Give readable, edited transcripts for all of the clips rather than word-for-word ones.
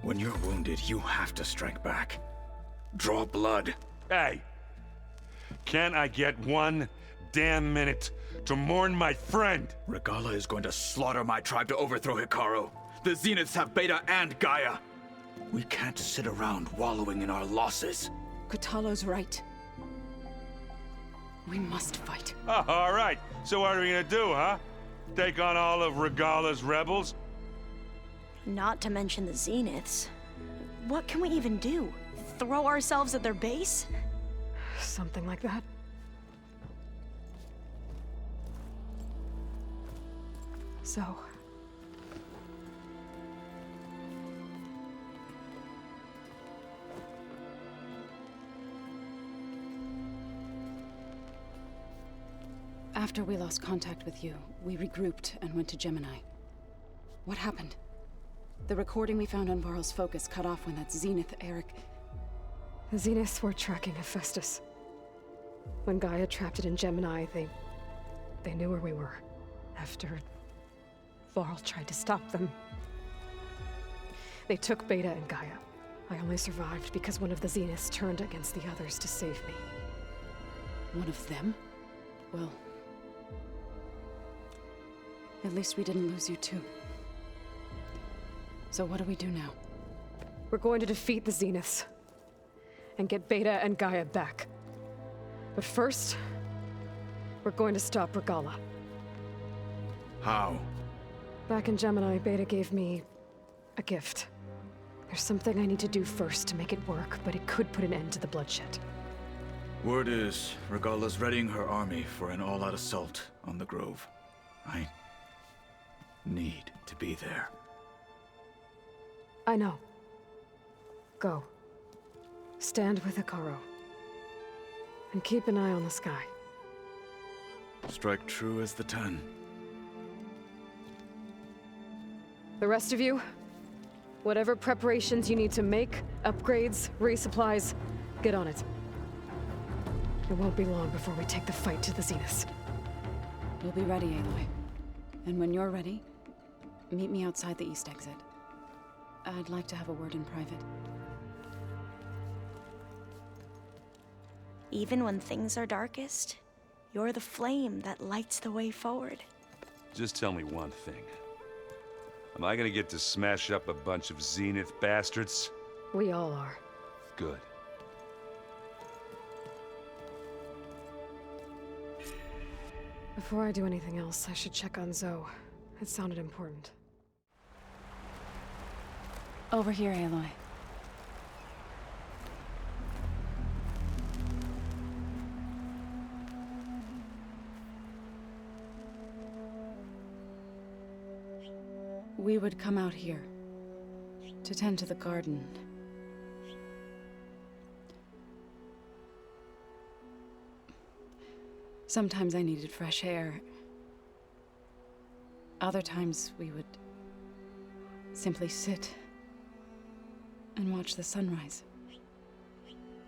When you're wounded, you have to strike back. Draw blood. Hey! Can't I get one damn minute to mourn my friend? Regalla is going to slaughter my tribe to overthrow Hikaru. The Zeniths have Beta and Gaia. We can't sit around wallowing in our losses. Kotallo's right. We must fight. Oh, all right. So what are we gonna do, huh? Take on all of Regalla's rebels? Not to mention the Zeniths. What can we even do? Throw ourselves at their base? Something like that. So... After we lost contact with you, we regrouped and went to Gemini. What happened? The recording we found on Varl's focus cut off when that Zenith, Eric... The Zeniths were tracking Hephaestus. When Gaia trapped it in Gemini, they knew where we were. After Varl tried to stop them, they took Beta and Gaia. I only survived because one of the Zeniths turned against the others to save me. One of them? Well... at least we didn't lose you too. So what do we do now? We're going to defeat the Zeniths. And get Beta and Gaia back. But first, we're going to stop Regalla. How? Back in Gemini, Beta gave me a gift. There's something I need to do first to make it work, but it could put an end to the bloodshed. Word is, Regalla's readying her army for an all-out assault on the Grove. I need to be there. I know. Go. Stand with Hikaru. And keep an eye on the sky. Strike true as the 10. The rest of you, whatever preparations you need to make, upgrades, resupplies, get on it. It won't be long before we take the fight to the Zeniths. We'll be ready, Aloy. And when you're ready, meet me outside the east exit. I'd like to have a word in private. Even when things are darkest, you're the flame that lights the way forward. Just tell me one thing. Am I gonna get to smash up a bunch of Zenith bastards? We all are. Good. Before I do anything else, I should check on Zoe. It sounded important. Over here, Aloy. We would come out here to tend to the garden. Sometimes I needed fresh air. Other times we would simply sit and watch the sunrise.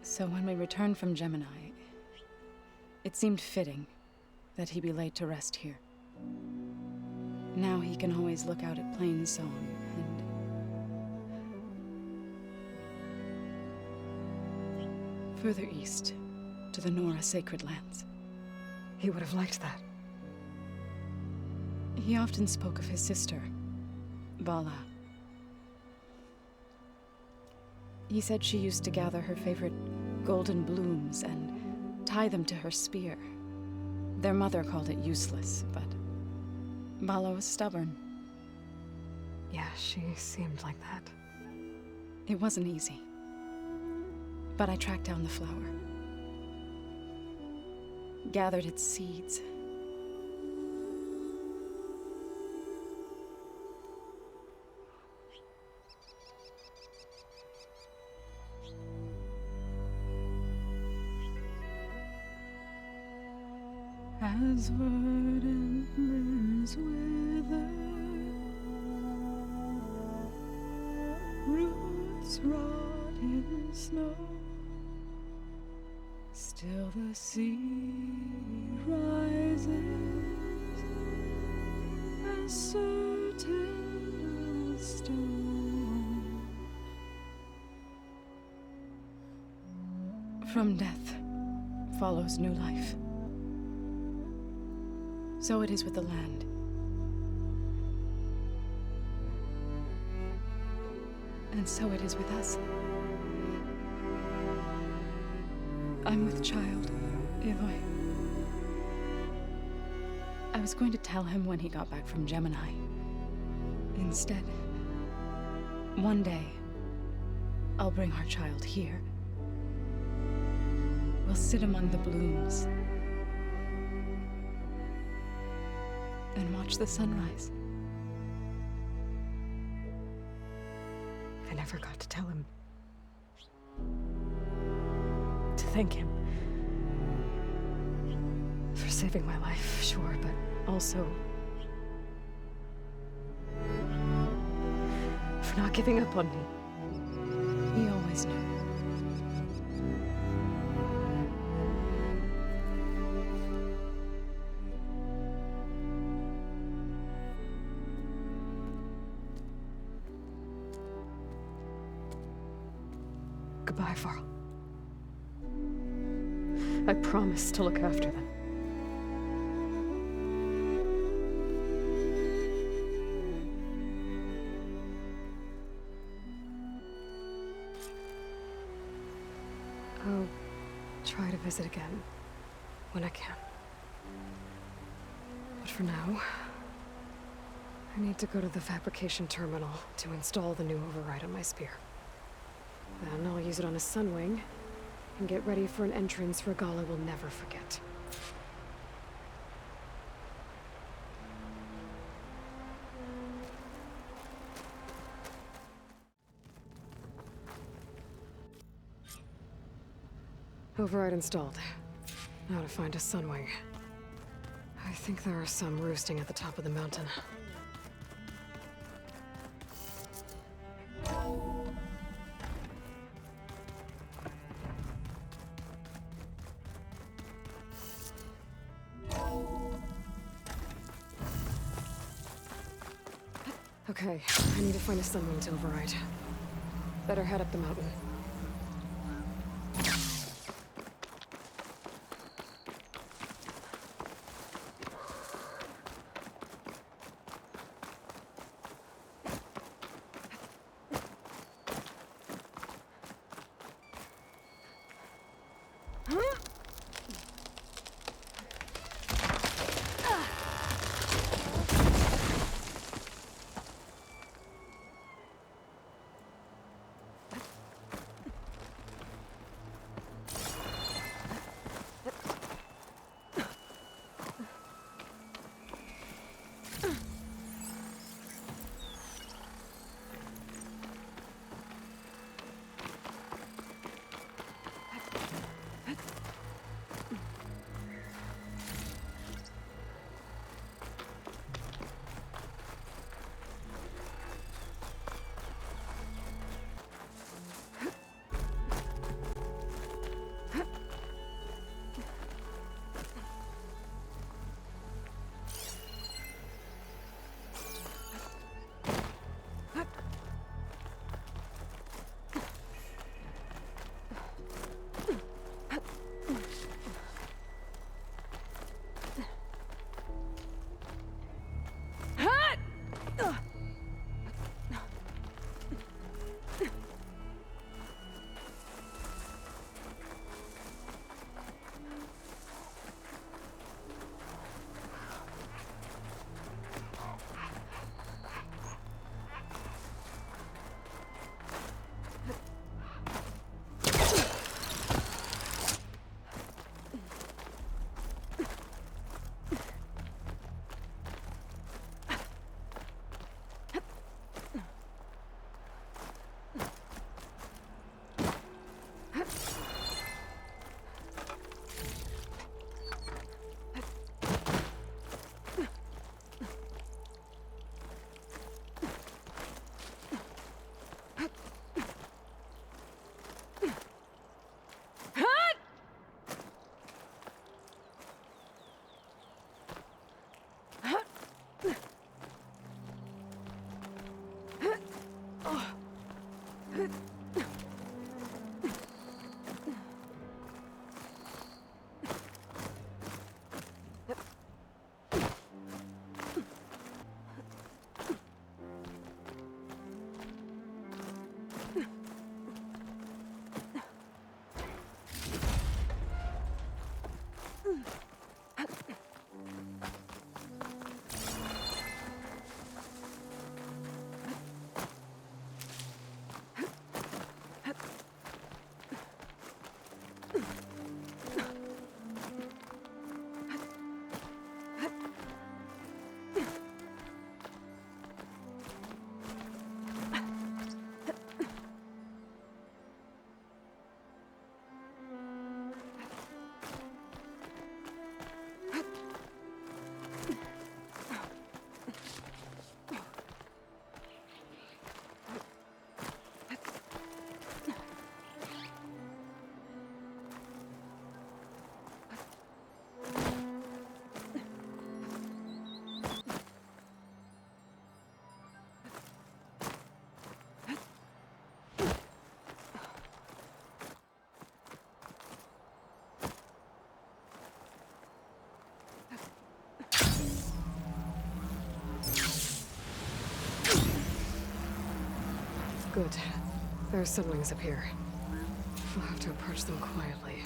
So when we returned from Gemini, it seemed fitting that he be laid to rest here. Now he can always look out at Plain Song and further east to the Nora Sacred Lands. He would have liked that. He often spoke of his sister, Vala. He said she used to gather her favorite golden blooms and tie them to her spear. Their mother called it useless, but Vala was stubborn. Yeah, she seemed like that. It wasn't easy. But I tracked down the flower. Gathered its seeds. As verdant limbs wither, roots rot in snow. Still the sea rises as certain as stone. From death follows new life. So it is with the land. And so it is with us. I'm with child, Aloy. I was going to tell him when he got back from Gemini. Instead, one day, I'll bring our child here. We'll sit among the blooms and watch the sunrise. I never got to tell him. To thank him. For saving my life, sure, but also for not giving up on me. He always knew. Goodbye, Varl. I promise to look after them. I'll try to visit again when I can. But for now, I need to go to the fabrication terminal to install the new override on my spear. Then I'll use it on a sunwing and get ready for an entrance Regalla will never forget. Override installed. Now to find a sunwing. I think there are some roosting at the top of the mountain. Okay, I need to find a sunwing to override. Better head up the mountain. Good. There are sunwings up here. We'll have to approach them quietly.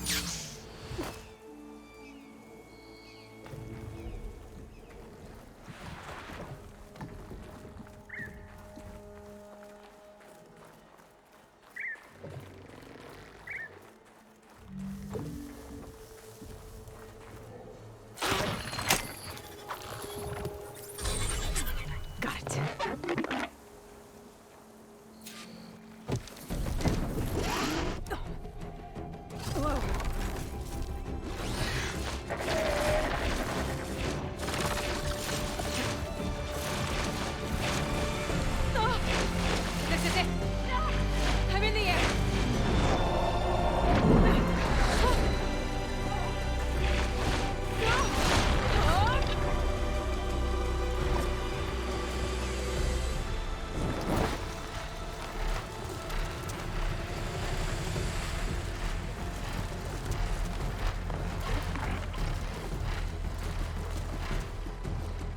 Got it. Whoa. This is it. I'm in the air.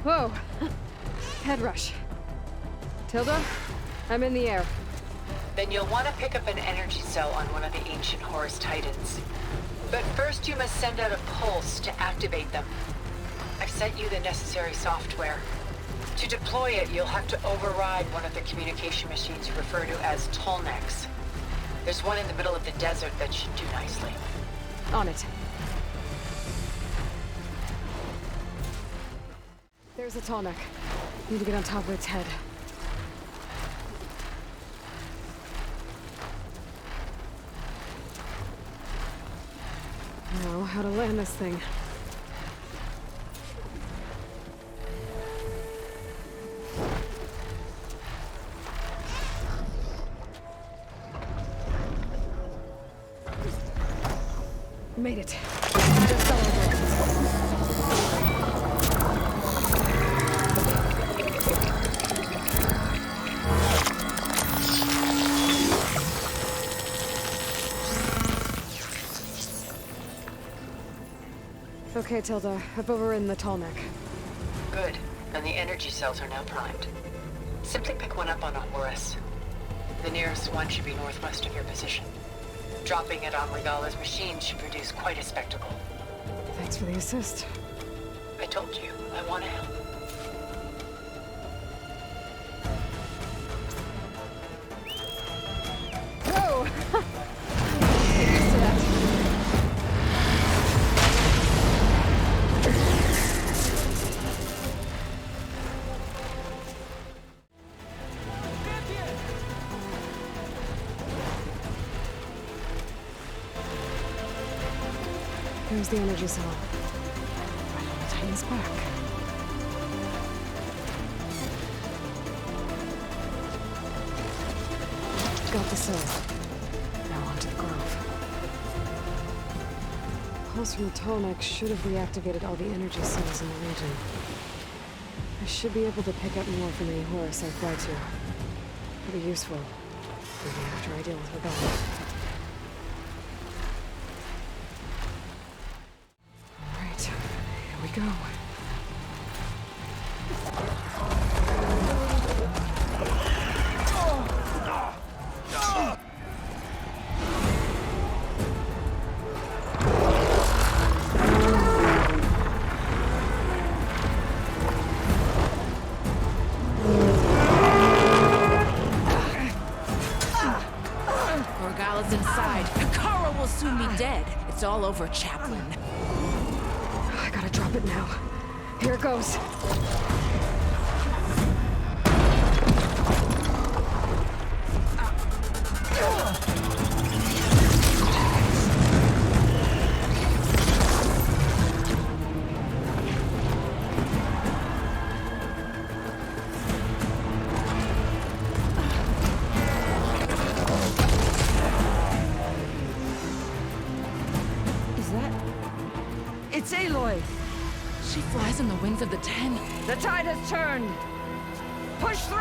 Whoa. Head rush. Tilda, I'm in the air. Then you'll want to pick up an energy cell on one of the ancient Horus Titans. But first you must send out a pulse to activate them. I've sent you the necessary software. To deploy it, you'll have to override one of the communication machines you refer to as Tolnecs. There's one in the middle of the desert that should do nicely. On it. There's a tall neck. Need to get on top of its head. Now, how to land this thing. Made it. Just fell over. Okay, Tilda. I've overridden the tall neck. Good. And the energy cells are now primed. Simply pick one up on a Horus. The nearest one should be northwest of your position. Dropping it on Regalla's machine should produce quite a spectacle. Thanks for the assist. I told you, I want to help. Whoa! Used to that. There's the energy cell. Right on the Titan's back. Got the cell. Now onto the grove. Pulse from the tall neck should have reactivated all the energy cells in the region. I should be able to pick up more from any Horus I fly to. It'll be useful. Maybe after I deal with Regalla. Here we go. Regalla's inside. Kara will soon be dead. It's all over, Chaplain. I gotta drop it now. Here it goes. Is that... It's Aloy! She flies on the wings of the Ten. The tide has turned! Push through!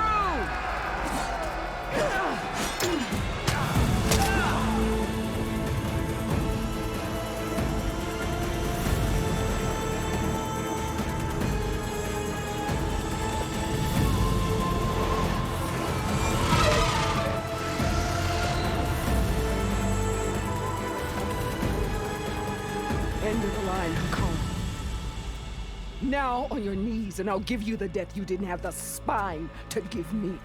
End of the line, Hakon. Now on your knees, and I'll give you the death you didn't have the spine to give me.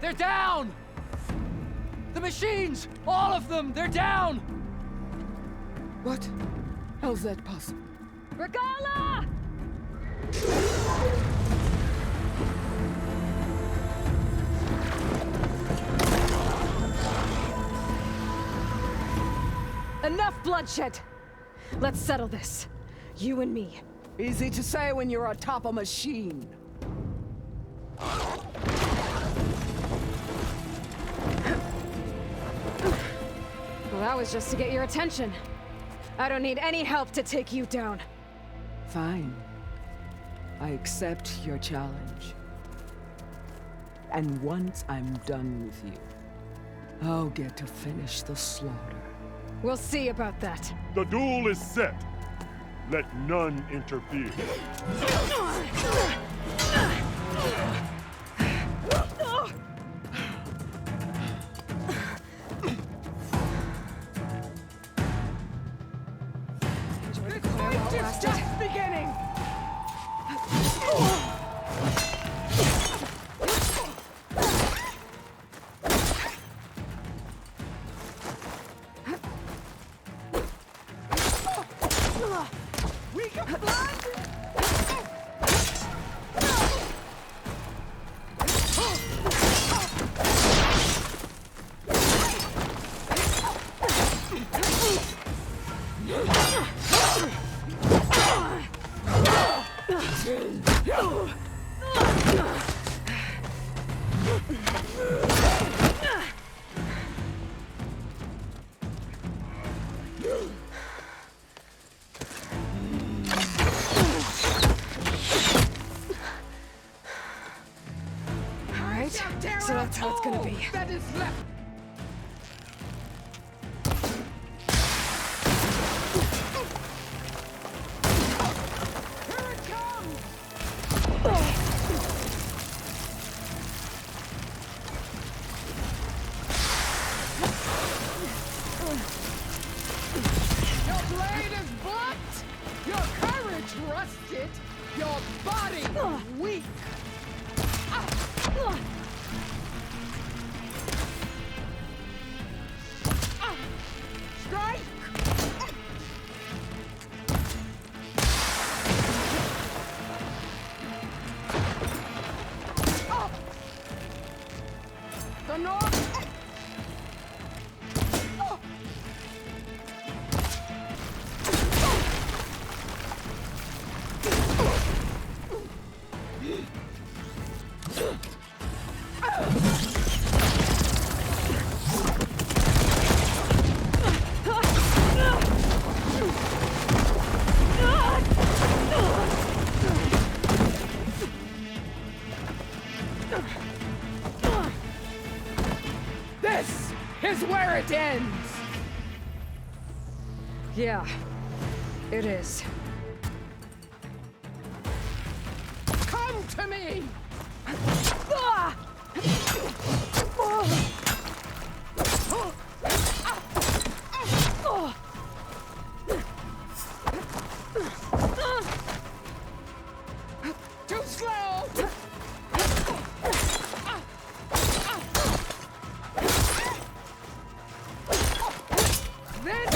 They're down! The machines! All of them! They're down! What? How's that possible? Regala! Enough bloodshed! Let's settle this. You and me. Easy to say when you're atop a machine. Well, that was just to get your attention. I don't need any help to take you down. Fine. I accept your challenge. And once I'm done with you, I'll get to finish the slaughter. We'll see about that. The duel is set. Let none interfere. This fight is just beginning! We can fly! All right, so that's how it's gonna be. That is left. Here it comes! Your blade is blunt, your courage rusted, your body weak. Strike! The north! This is where it ends! Yeah, it is. Come to me! Too slow! Then...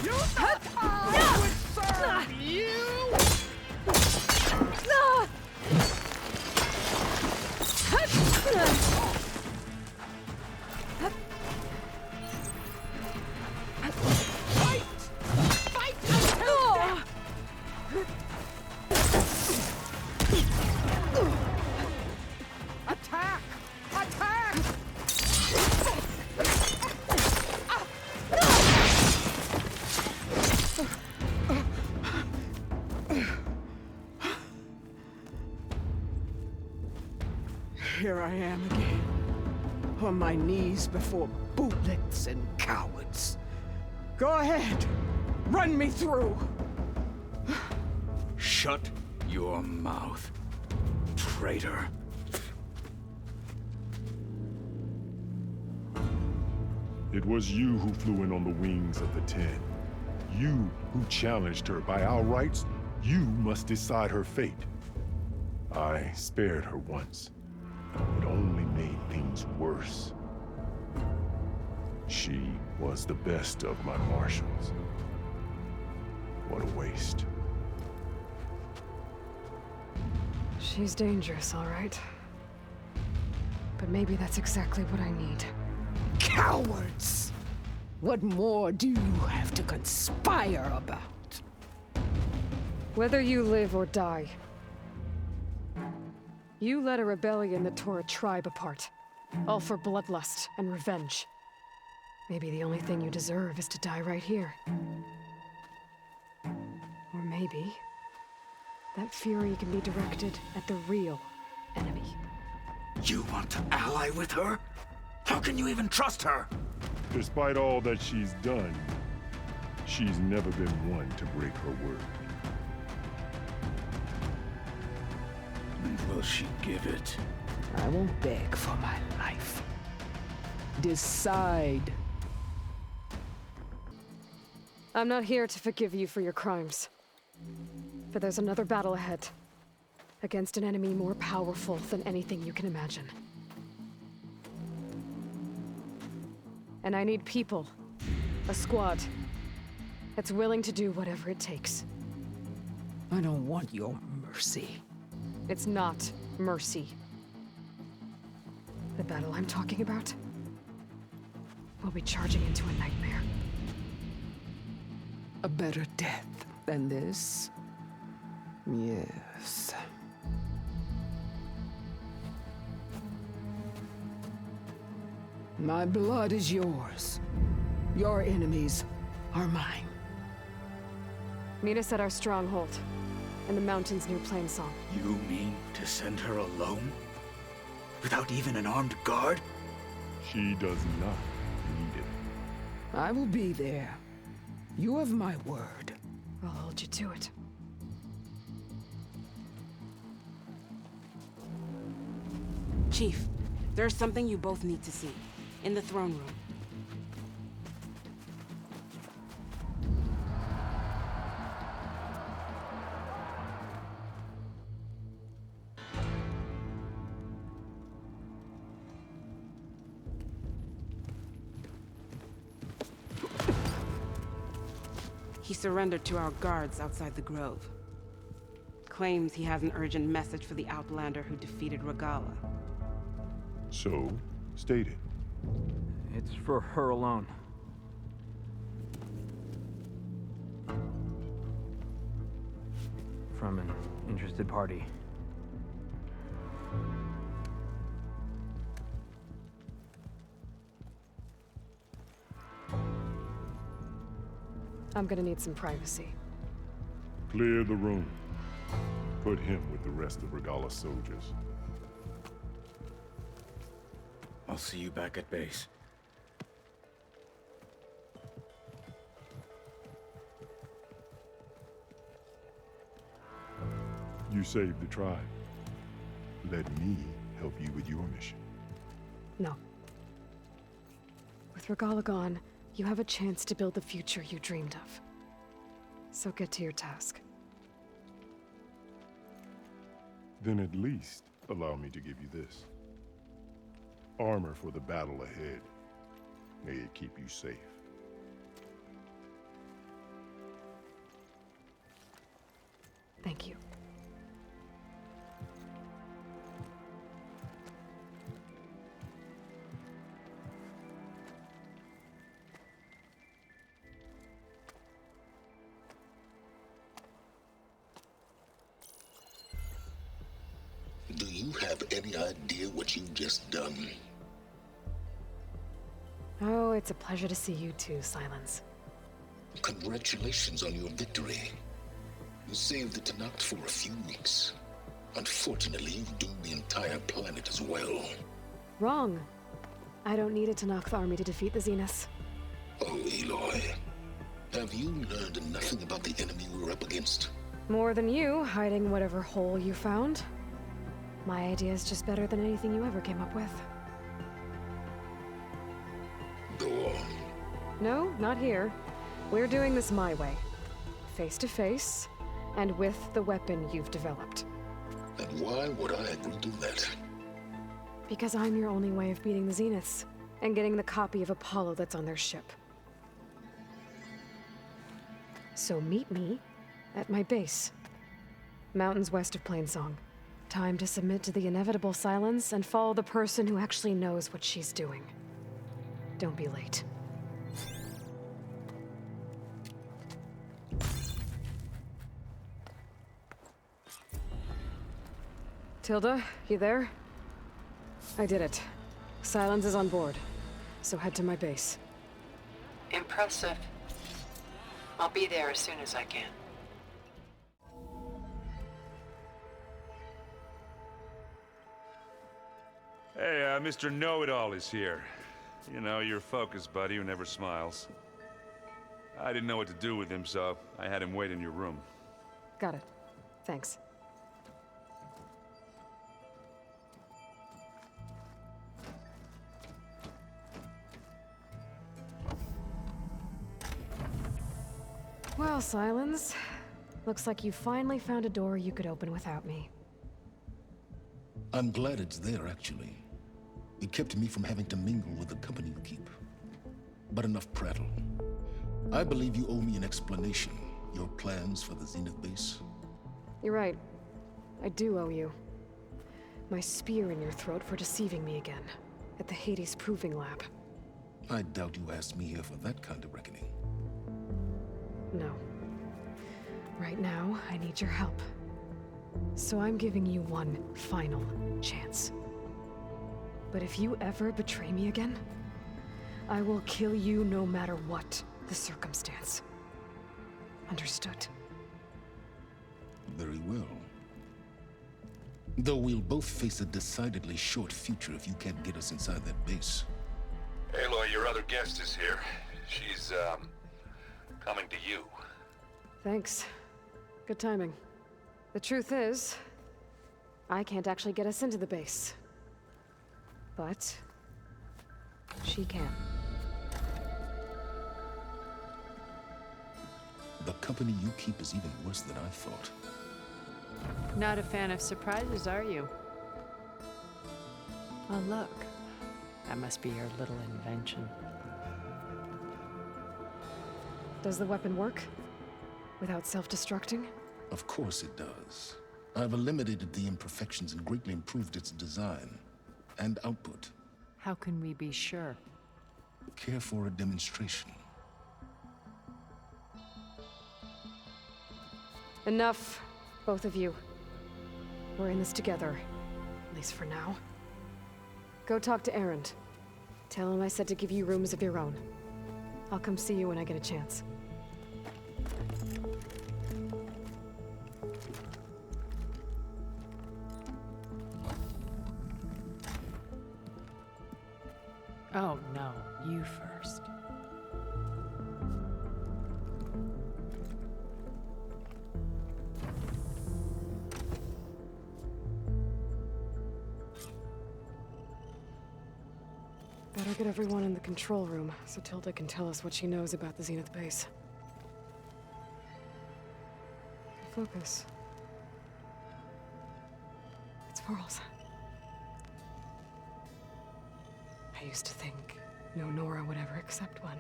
You thought I would serve you? Fight! Fight until death! Attack! Attack! Here I am again, on my knees before bootlets and cowards. Go ahead, run me through. Shut your mouth. traitor. It was you who flew in on the wings of the 10. You who challenged her. By our rights, you must decide her fate. I spared her once. It only made things worse. She was the best of my marshals. What a waste. She's dangerous, all right. But maybe that's exactly what I need. Cowards! What more do you have to conspire about? Whether you live or die, you led a rebellion that tore a tribe apart, all for bloodlust and revenge. Maybe the only thing you deserve is to die right here. Or maybe that fury can be directed at the real enemy. You want to ally with her? How can you even trust her? Despite all that she's done, she's never been one to break her word. And will she give it? I won't beg for my life. Decide. I'm not here to forgive you for your crimes. But there's another battle ahead. Against an enemy more powerful than anything you can imagine. And I need people. A squad. That's willing to do whatever it takes. I don't want your mercy. It's not mercy. The battle I'm talking about will be charging into a nightmare. A better death than this? Yes. My blood is yours. Your enemies are mine. Meet us at our stronghold, in the mountains near Plainsong. You mean to send her alone? Without even an armed guard? She does not need it. I will be there. You have my word. I'll hold you to it. Chief, there's something you both need to see. In the throne room. He surrendered to our guards outside the grove. Claims he has an urgent message for the Outlander who defeated Regalla. So, state it. It's for her alone. From an interested party. I'm gonna need some privacy. Clear the room. Put him with the rest of Regalla's soldiers. I'll see you back at base. You saved the tribe. Let me help you with your mission. No. With Regalla gone, you have a chance to build the future you dreamed of. So get to your task. Then at least allow me to give you this. Armor for the battle ahead. May it keep you safe. Thank you. Do you have any idea what you've just done? Oh, it's a pleasure to see you too, Silence. Congratulations on your victory. You saved the Tenakth for a few weeks. Unfortunately, you've doomed the entire planet as well. Wrong. I don't need a Tenakth army to defeat the Zeniths. Oh, Aloy. Have you learned nothing about the enemy we're up against? More than you, hiding whatever hole you found. My idea is just better than anything you ever came up with. Go on. No, not here. We're doing this my way. Face to face, and with the weapon you've developed. And why would I agree to that? Because I'm your only way of beating the Zeniths, and getting the copy of Apollo that's on their ship. So meet me at my base. Mountains west of Plainsong. Time to submit to the inevitable silence and follow the person who actually knows what she's doing. Don't be late. Tilda, you there? I did it. Silence is on board, so head to my base. Impressive. I'll be there as soon as I can. Hey, Mr. Know-It-All is here. You know, your focus buddy who never smiles. I didn't know what to do with him, so I had him wait in your room. Got it. Thanks. Well, Silence. Looks like you finally found a door you could open without me. I'm glad it's there, actually. It kept me from having to mingle with the company you keep. But enough prattle. I believe you owe me an explanation. Your plans for the Zenith base? You're right. I do owe you. My spear in your throat for deceiving me again. At the Hades Proving Lab. I doubt you asked me here for that kind of reckoning. No. Right now, I need your help. So I'm giving you one final chance. But if you ever betray me again, I will kill you no matter what the circumstance. Understood? Very well. Though we'll both face a decidedly short future if you can't get us inside that base. Aloy, your other guest is here. She's, coming to you. Thanks. Good timing. The truth is, I can't actually get us into the base. But she can. The company you keep is even worse than I thought. Not a fan of surprises, are you? Oh, look. That must be your little invention. Does the weapon work? Without self-destructing? Of course it does. I've eliminated the imperfections and greatly improved its design and output. How can we be sure? Care for a demonstration? Enough, both of you. We're in this together, at least for now. Go talk to Erend. Tell him I said to give you rooms of your own. I'll come see you when I get a chance. Oh, no. You first. Better get everyone in the control room, so Tilda can tell us what she knows about the Zenith base. Focus. It's Varl's. I used to think no Nora would ever accept one.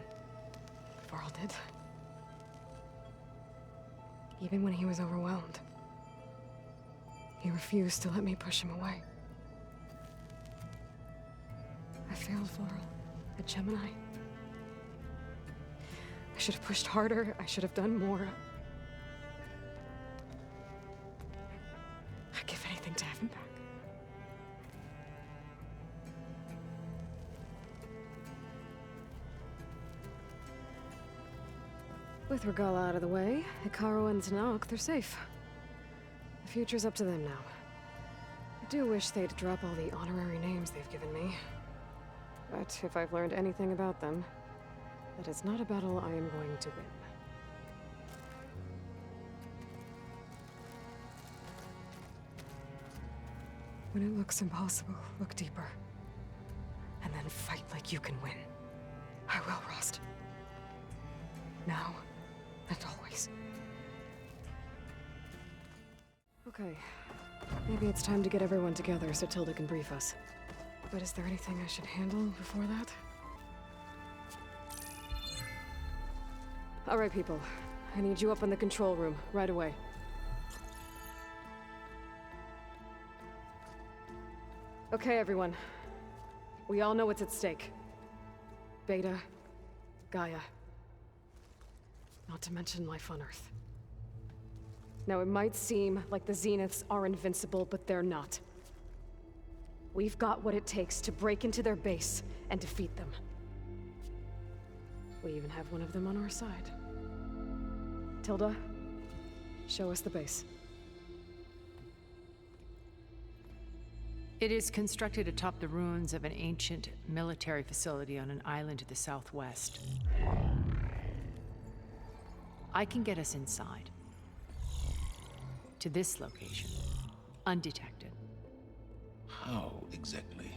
Varl did. Even when he was overwhelmed. He refused to let me push him away. I failed Varl at Gemini. I should have pushed harder. I should have done more. I'd give anything to have him back. With Regalla out of the way, Hikaru and Tanalk, they're safe. The future's up to them now. I do wish they'd drop all the honorary names they've given me. But if I've learned anything about them, that it's not a battle I am going to win. When it looks impossible, look deeper. And then fight like you can win. I will, Rost. Now and always. Okay. Maybe it's time to get everyone together so Tilda can brief us. But is there anything I should handle before that? All right, people. I need you up in the control room, right away. Okay, everyone. We all know what's at stake. Beta, Gaia. Not to mention life on Earth. Now, it might seem like the Zeniths are invincible, but they're not. We've got what it takes to break into their base and defeat them. We even have one of them on our side. Tilda, show us the base. It is constructed atop the ruins of an ancient military facility on an island to the southwest. I can get us inside. To this location, undetected. How exactly?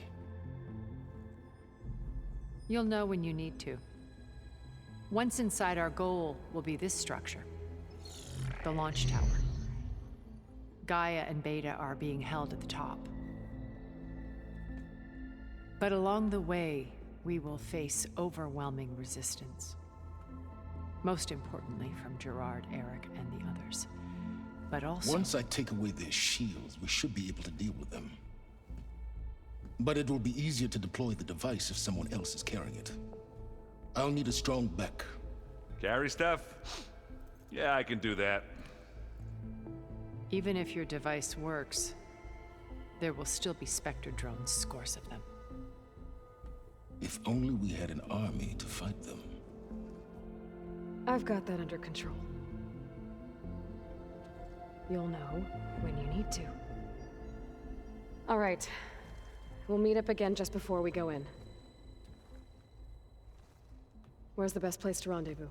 You'll know when you need to. Once inside, our goal will be this structure. The launch tower. Gaia and Beta are being held at the top. But along the way, we will face overwhelming resistance. Most importantly, from Gerard, Eric, and the others. But also... Once I take away their shields, we should be able to deal with them. But it will be easier to deploy the device if someone else is carrying it. I'll need a strong back. Carry stuff? Yeah, I can do that. Even if your device works, there will still be Spectre drones, scores of them. If only we had an army to fight them. I've got that under control. You'll know when you need to. All right. We'll meet up again just before we go in. Where's the best place to rendezvous?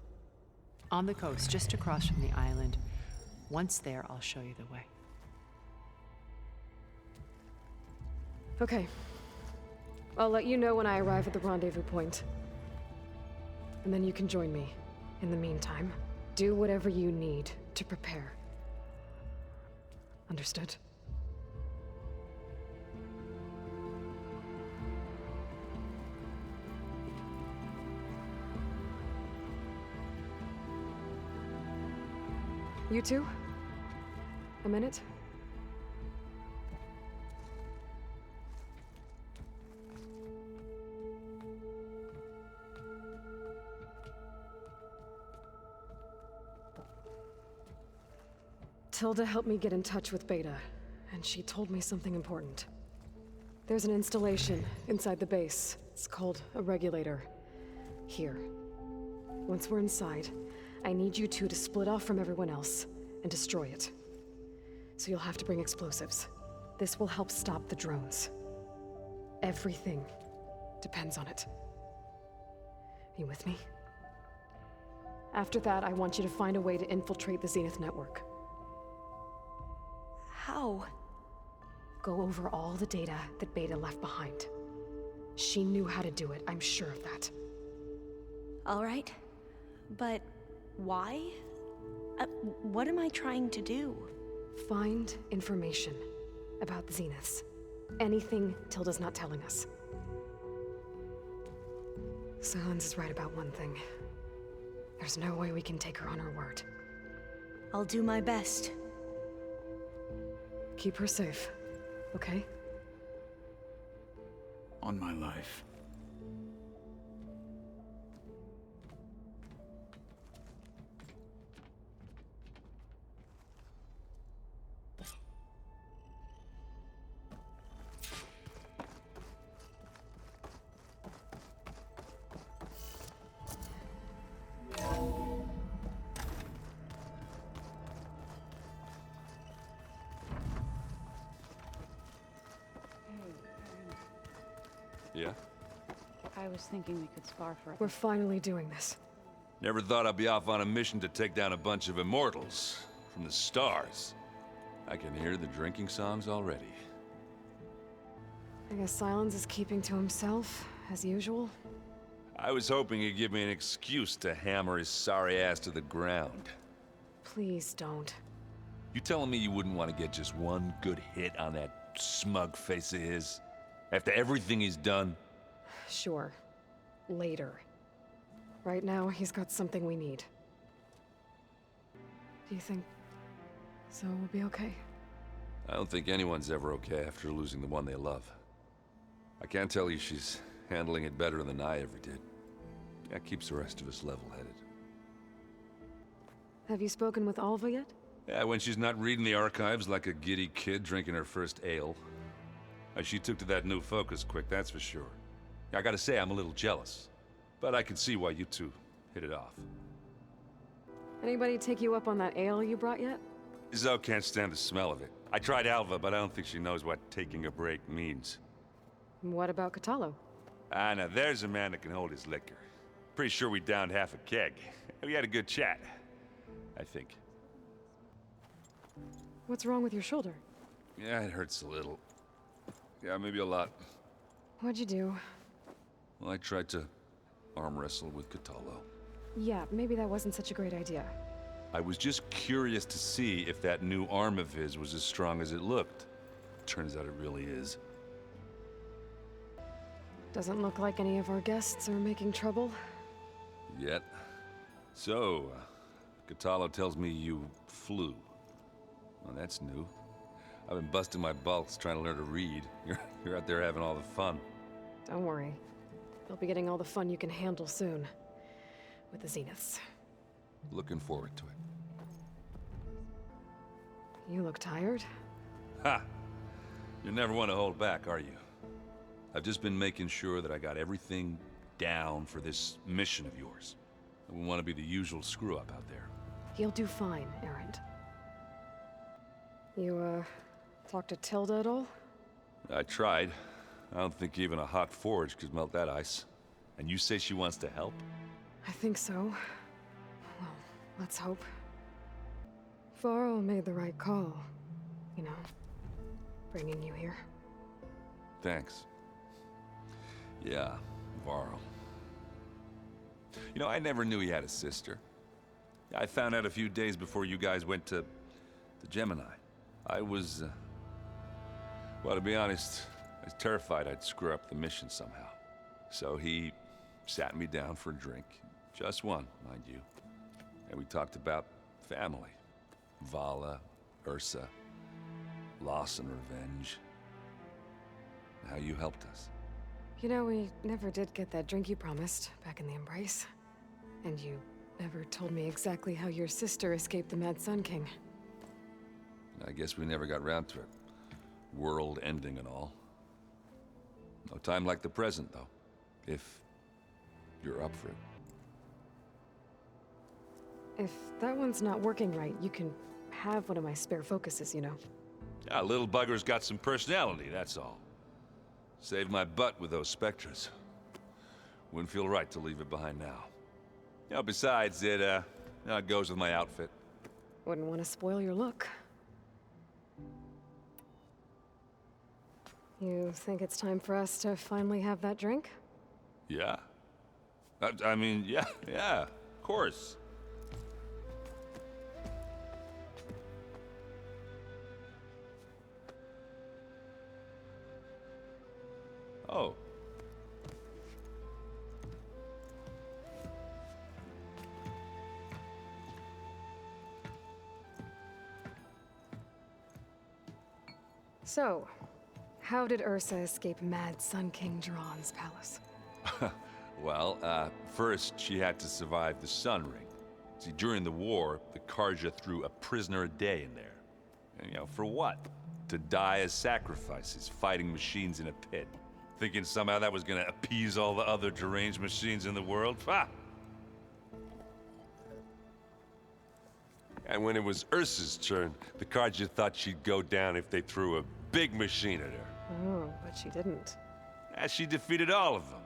On the coast, just across from the island. Once there, I'll show you the way. Okay. I'll let you know when I arrive at the rendezvous point. And then you can join me. In the meantime, do whatever you need to prepare. Understood? You two? A minute? Tilda helped me get in touch with Beta, and she told me something important. There's an installation inside the base. It's called a regulator. Here. Once we're inside, I need you two to split off from everyone else and destroy it. So you'll have to bring explosives. This will help stop the drones. Everything depends on it. Are you with me? After that, I want you to find a way to infiltrate the Zenith network. How? Go over all the data that Beta left behind. She knew how to do it, I'm sure of that. All right. But why? What am I trying to do? Find information about the Zeniths. Anything Tilda's not telling us. Silence is right about one thing. There's no way we can take her on her word. I'll do my best. Keep her safe, okay? On my life. Yeah? I was thinking we could spar for We're finally doing this. Never thought I'd be off on a mission to take down a bunch of immortals from the stars. I can hear the drinking songs already. I guess Silence is keeping to himself, as usual. I was hoping he'd give me an excuse to hammer his sorry ass to the ground. Please don't. You telling me you wouldn't want to get just one good hit on that smug face of his? After everything he's done? Sure. Later. Right now, he's got something we need. Do you think Zoe will be okay? I don't think anyone's ever okay after losing the one they love. I can't tell you she's handling it better than I ever did. That keeps the rest of us level-headed. Have you spoken with Alva yet? Yeah, when she's not reading the archives like a giddy kid drinking her first ale. She took to that new focus quick, that's for sure. I gotta say, I'm a little jealous. But I can see why you two hit it off. Anybody take you up on that ale you brought yet? Zoe can't stand the smell of it. I tried Alva, but I don't think she knows what taking a break means. What about Catallo? Ah, now there's a man that can hold his liquor. Pretty sure we downed half a keg. We had a good chat, I think. What's wrong with your shoulder? Yeah, it hurts a little. Yeah, maybe a lot. What'd you do? Well, I tried to arm wrestle with Catallo. Yeah, maybe that wasn't such a great idea. I was just curious to see if that new arm of his was as strong as it looked. Turns out it really is. Doesn't look like any of our guests are making trouble. Yet. So, Catallo tells me you flew. Well, that's new. I've been busting my balls trying to learn to read. You're out there having all the fun. Don't worry. You'll be getting all the fun you can handle soon. With the Zeniths. Looking forward to it. You look tired. Ha! You never want to hold back, are you? I've just been making sure that I got everything down for this mission of yours. I wouldn't want to be the usual screw-up out there. You'll do fine, Erend. You, talked to Tilda at all? I tried. I don't think even a hot forge could melt that ice. And you say she wants to help? I think so. Well, let's hope. Varl made the right call. You know, bringing you here. Thanks. Yeah, Varl. You know, I never knew he had a sister. I found out a few days before you guys went to Gemini. I was, well, to be honest, I was terrified I'd screw up the mission somehow. So he sat me down for a drink. Just one, mind you. And we talked about family. Vala, Ursa, loss and revenge. How you helped us. You know, we never did get that drink you promised back in the Embrace. And you never told me exactly how your sister escaped the Mad Sun King. I guess we never got round to it. World ending and all. No time like the present, though. If you're up for it. If that one's not working right, you can have one of my spare focuses, you know. Yeah, little bugger's got some personality, that's all. Saved my butt with those Spectres. Wouldn't feel right to leave it behind now. You know, besides, it goes with my outfit. Wouldn't want to spoil your look. You think it's time for us to finally have that drink? Yeah. I mean, yeah, of course. Oh. So, how did Ursa escape Mad Sun King Jiran's palace? Well, first she had to survive the Sun Ring. See, during the war, the Karja threw a prisoner a day in there. And, you know, for what? To die as sacrifices, fighting machines in a pit. Thinking somehow that was gonna appease all the other deranged machines in the world? Ha! And when it was Ursa's turn, the Karja thought she'd go down if they threw a big machine at her. Oh, but she didn't. And she defeated all of them.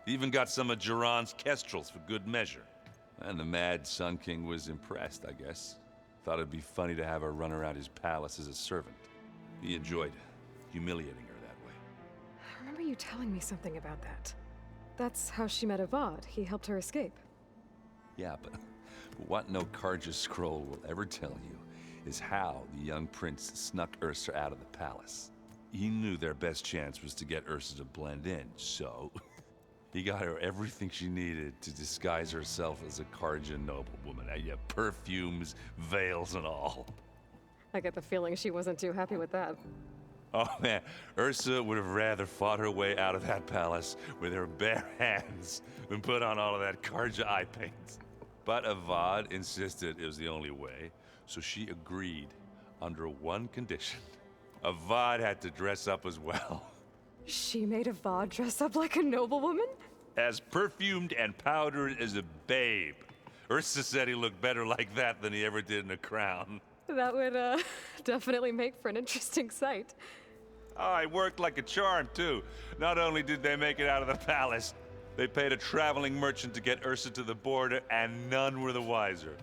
Even got some of Jiran's kestrels for good measure. And the Mad Sun King was impressed, I guess. Thought it'd be funny to have her run around his palace as a servant. He enjoyed humiliating her that way. you telling me something about that? That's how she met Avad. He helped her escape. Yeah, but what no Karja scroll will ever tell you is how the young prince snuck Ursa out of the palace. He knew their best chance was to get Ursa to blend in, so he got her everything she needed to disguise herself as a Karja noblewoman. Yeah, perfumes, veils, and all. I get the feeling she wasn't too happy with that. Oh man, Ursa would have rather fought her way out of that palace with her bare hands than put on all of that Karja eye paint. But Avad insisted it was the only way, so she agreed under one condition. Avad had to dress up as well. She made Avad dress up like a noblewoman? As perfumed and powdered as a babe. Ursa said he looked better like that than he ever did in a crown. That would, definitely make for an interesting sight. Oh, it worked like a charm, too. Not only did they make it out of the palace, they paid a traveling merchant to get Ursa to the border, and none were the wiser.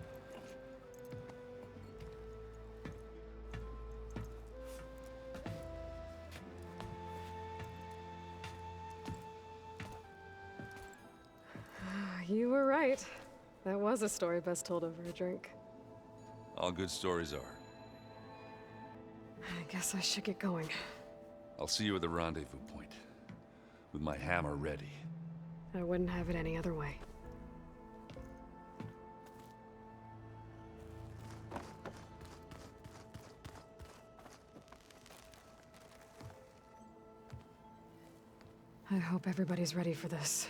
You were right. That was a story best told over a drink. All good stories are. I guess I should get going. I'll see you at the rendezvous point, with my hammer ready. I wouldn't have it any other way. I hope everybody's ready for this.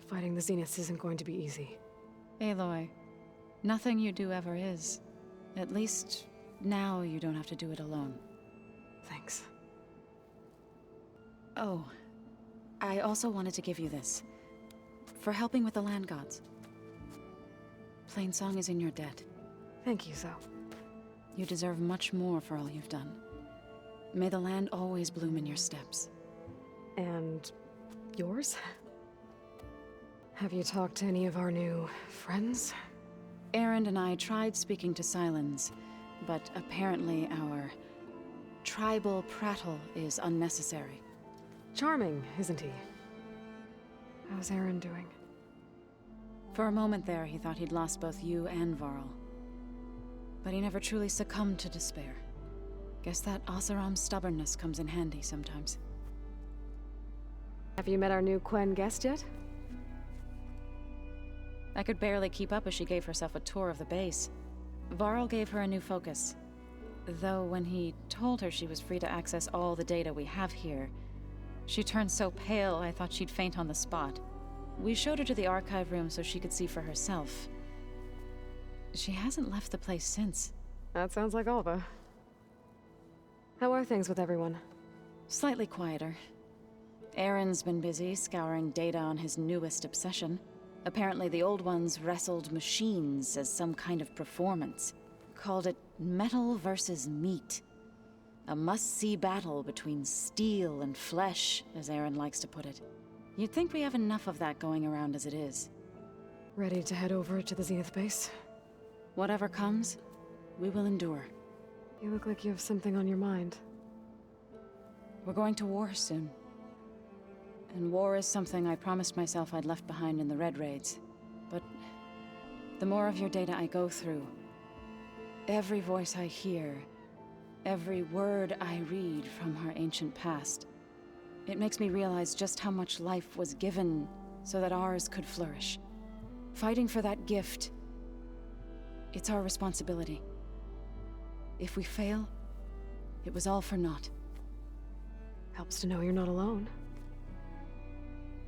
Fighting the Zeniths isn't going to be easy. Aloy, nothing you do ever is. At least, now you don't have to do it alone. Thanks. Oh, I also wanted to give you this. For helping with the land gods. Plainsong is in your debt. Thank you, Zoe. You deserve much more for all you've done. May the land always bloom in your steps. And yours? Have you talked to any of our new friends? Erend and I tried speaking to Sylens, but apparently our tribal prattle is unnecessary. Charming, isn't he? How's Erend doing? For a moment there, he thought he'd lost both you and Varl. But he never truly succumbed to despair. Guess that Oseram's stubbornness comes in handy sometimes. Have you met our new Quen guest yet? I could barely keep up as she gave herself a tour of the base. Varl gave her a new focus. Though when he told her she was free to access all the data we have here, she turned so pale I thought she'd faint on the spot. We showed her to the archive room so she could see for herself. She hasn't left the place since. That sounds like Alva. How are things with everyone? Slightly quieter. Aaron's been busy scouring data on his newest obsession. Apparently the old ones wrestled machines as some kind of performance. Called it metal versus meat. A must-see battle between steel and flesh, as Aaron likes to put it. You'd think we have enough of that going around as it is. Ready to head over to the Zenith base? Whatever comes, we will endure. You look like you have something on your mind. We're going to war soon. And war is something I promised myself I'd left behind in the Red Raids. But the more of your data I go through, every voice I hear, every word I read from our ancient past, it makes me realize just how much life was given so that ours could flourish. Fighting for that gift, it's our responsibility. If we fail, it was all for naught. Helps to know you're not alone.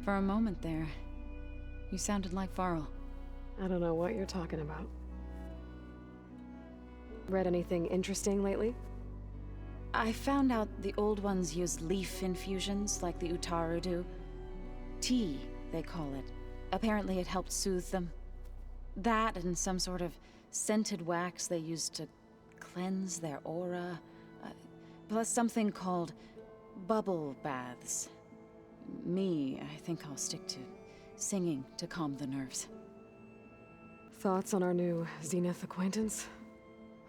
For a moment there, you sounded like Varl. I don't know what you're talking about. Read anything interesting lately? I found out the old ones use leaf infusions like the Utaru do. Tea, they call it. Apparently it helped soothe them. That and some sort of scented wax they used to cleanse their aura. Plus something called bubble baths. I think I'll stick to singing to calm the nerves. Thoughts on our new Zenith acquaintance?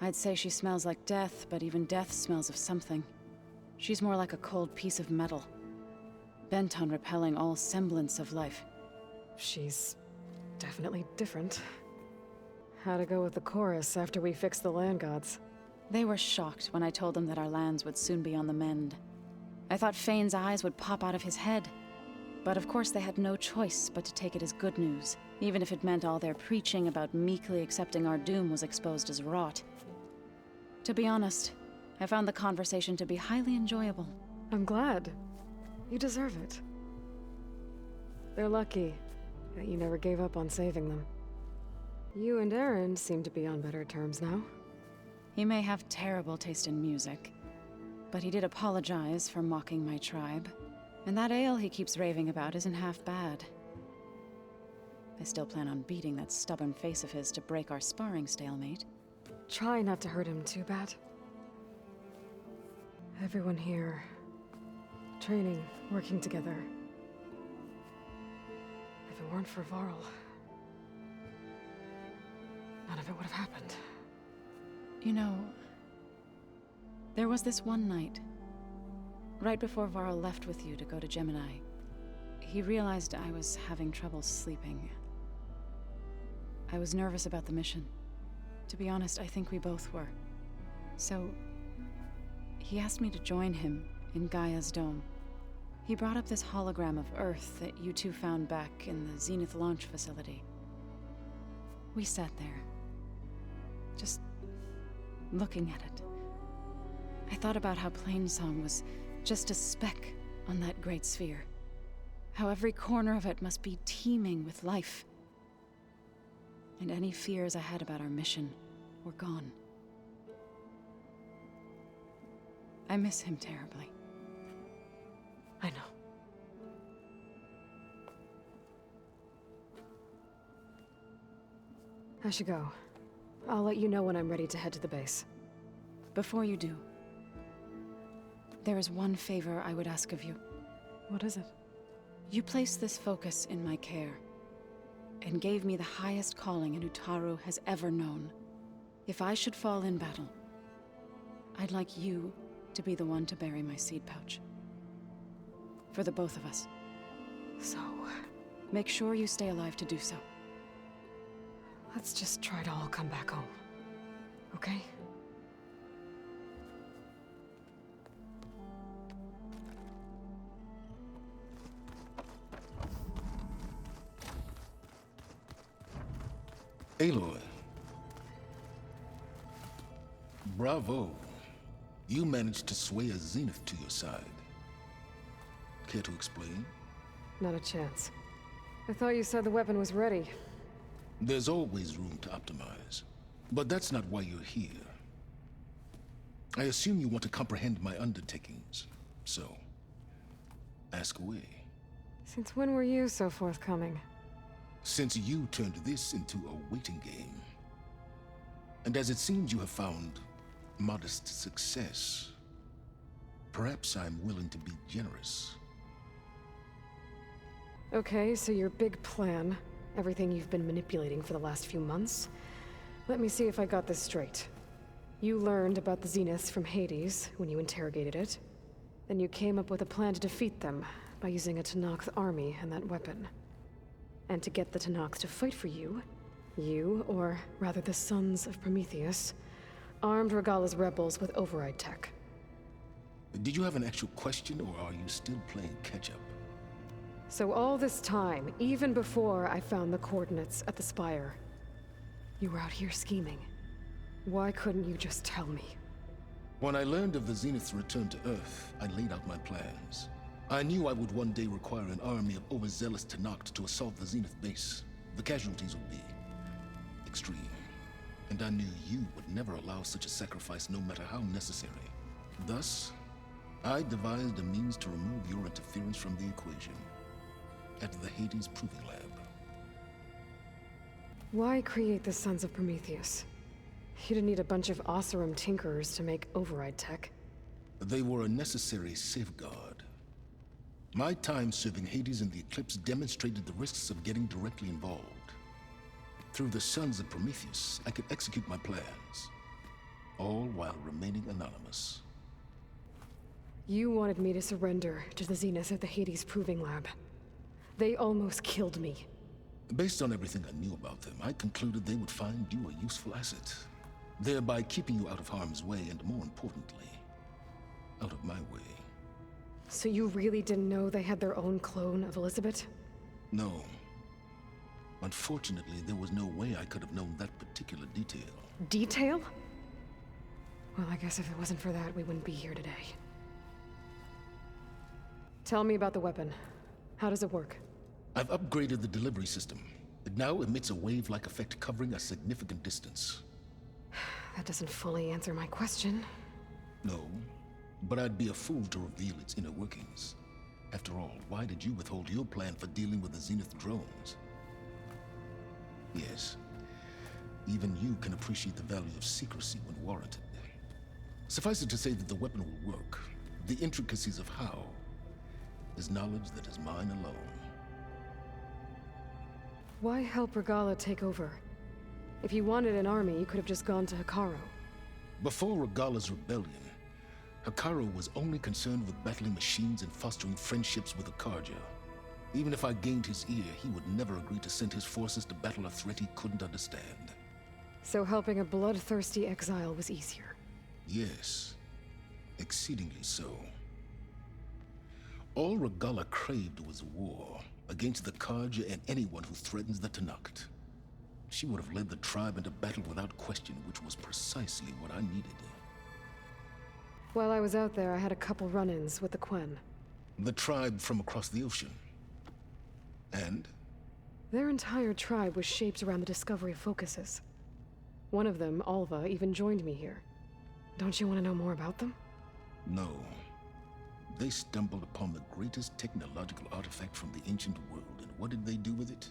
I'd say she smells like death, but even death smells of something. She's more like a cold piece of metal. bent on repelling all semblance of life. She's definitely different. How to go with the chorus after we fixed the land gods? They were shocked when I told them that our lands would soon be on the mend. I thought Fane's eyes would pop out of his head. But of course they had no choice but to take it as good news, even if it meant all their preaching about meekly accepting our doom was exposed as rot. To be honest, I found the conversation to be highly enjoyable. I'm glad. You deserve it. They're lucky that you never gave up on saving them. You and Aaron seem to be on better terms now. He may have terrible taste in music, but he did apologize for mocking my tribe. And that ale he keeps raving about isn't half bad. I still plan on beating that stubborn face of his to break our sparring stalemate. Try not to hurt him too bad. Everyone here, training, working together. If it weren't for Varl, none of it would have happened. You know, there was this one night, right before Varl left with you to go to Gemini. He realized I was having trouble sleeping. I was nervous about the mission. To be honest, I think we both were. So, he asked me to join him in Gaia's dome. He brought up this hologram of Earth that you two found back in the Zenith launch facility. We sat there, just looking at it. I thought about how Plainsong was just a speck on that great sphere. How every corner of it must be teeming with life. And any fears I had about our mission were gone. I miss him terribly. I know. I should go. I'll let you know when I'm ready to head to the base. Before you do, there is one favor I would ask of you. What is it? You placed this focus in my care, and gave me the highest calling an Utaru has ever known. If I should fall in battle, I'd like you to be the one to bury my seed pouch. For the both of us. So, make sure you stay alive to do so. let's just try to all come back home. Okay? Aloy. Bravo. You managed to sway a Zenith to your side. Care to explain? Not a chance. I thought you said the weapon was ready. There's always room to optimize. But that's not why you're here. I assume you want to comprehend my undertakings. So, ask away. Since when were you so forthcoming? Since you turned this into a waiting game. And as it seems you have found modest success, perhaps I'm willing to be generous. Okay, so your big plan, everything you've been manipulating for the last few months. Let me see if I got this straight. You learned about the Zeniths from Hades when you interrogated it. Then you came up with a plan to defeat them by using a Tenakth army and that weapon. And to get the Tenakth to fight for you, or rather the Sons of Prometheus, armed Regalla's rebels with override tech. Did you have an actual question, or are you still playing catch-up? So all this time, even before I found the coordinates at the Spire, you were out here scheming. Why couldn't you just tell me? When I learned of the Zenith's return to Earth, I laid out my plans. I knew I would one day require an army of overzealous Tenakth to assault the Zenith base. The casualties would be extreme. And I knew you would never allow such a sacrifice, no matter how necessary. Thus, I devised a means to remove your interference from the equation at the Hades Proving Lab. Why create the Sons of Prometheus? You didn't need a bunch of Oseram tinkerers to make override tech. They were a necessary safeguard. My time serving Hades in the Eclipse demonstrated the risks of getting directly involved. Through the Sons of Prometheus, I could execute my plans, all while remaining anonymous. You wanted me to surrender to the Zenith at the Hades Proving Lab. They almost killed me. Based on everything I knew about them, I concluded they would find you a useful asset, thereby keeping you out of harm's way and, more importantly, out of my way. So you really didn't know they had their own clone of Elizabeth? No. Unfortunately, there was no way I could have known that particular detail. Detail? Well, I guess if it wasn't for that, we wouldn't be here today. Tell me about the weapon. How does it work? I've upgraded the delivery system. It now emits a wave-like effect covering a significant distance. That doesn't fully answer my question. No, but I'd be a fool to reveal its inner workings. After all, why did you withhold your plan for dealing with the Zenith drones? Yes, even you can appreciate the value of secrecy when warranted. Suffice it to say that the weapon will work. The intricacies of how is knowledge that is mine alone. Why help Regalla take over? If you wanted an army, you could have just gone to Hekarro. Before Regalla's rebellion, Hekarro was only concerned with battling machines and fostering friendships with the Karja. Even if I gained his ear, he would never agree to send his forces to battle a threat he couldn't understand. So helping a bloodthirsty exile was easier? Yes, exceedingly so. All Regalla craved was war against the Karja and anyone who threatens the Tenakth. She would have led the tribe into battle without question, which was precisely what I needed. While I was out there, I had a couple run-ins with the Quen. The tribe from across the ocean. And? Their entire tribe was shaped around the discovery of focuses. One of them, Alva, even joined me here. Don't you want to know more about them? No. They stumbled upon the greatest technological artifact from the ancient world, and what did they do with it?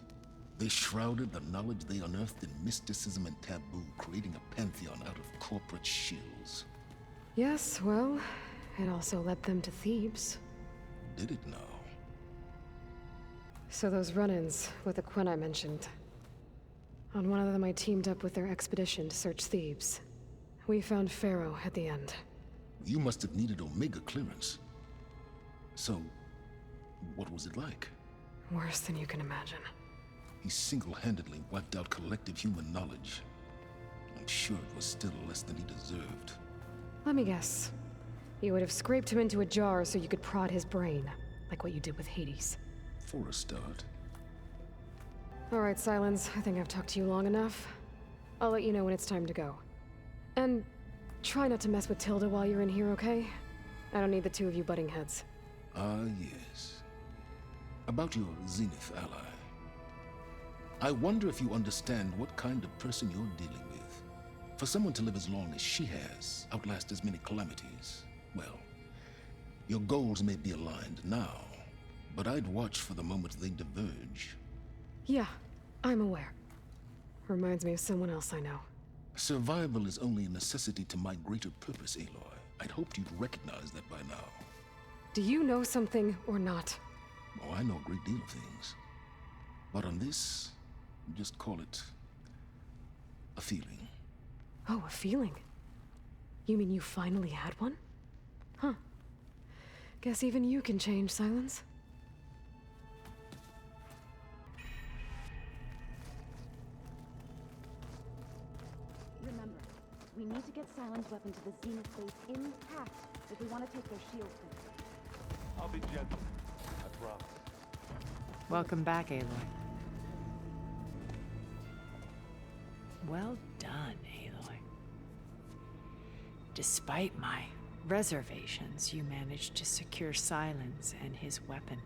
They shrouded the knowledge they unearthed in mysticism and taboo, creating a pantheon out of corporate shills. Yes, well, it also led them to Thebes. Did it now? So those run-ins with the Quen I mentioned. On one of them I teamed up with their expedition to search Thebes. We found Pharaoh at the end. You must have needed Omega clearance. So, what was it like? Worse than you can imagine. He single-handedly wiped out collective human knowledge. I'm sure it was still less than he deserved. Let me guess. You would have scraped him into a jar so you could prod his brain, like what you did with Hades. For a start. All right, Silence. I think I've talked to you long enough. I'll let you know when it's time to go. And try not to mess with Tilda while you're in here, okay? I don't need the two of you butting heads. Ah, yes. About your Zenith ally. I wonder if you understand what kind of person you're dealing with. For someone to live as long as she has, outlast as many calamities, well, your goals may be aligned now, but I'd watch for the moment they diverge. Yeah, I'm aware. Reminds me of someone else I know. Survival is only a necessity to my greater purpose, Aloy. I'd hoped you'd recognize that by now. Do you know something or not? Oh, I know a great deal of things. But on this, just call it a feeling. Oh, a feeling? You mean you finally had one? Huh. Guess even you can change, Silence. Remember, we need to get Silence weapon to the Zenith base intact if we want to take their shields from them. I'll be gentle. I promise. Welcome back, Aloy. Well done, Aloy. Despite my reservations, you managed to secure Silence and his weapon.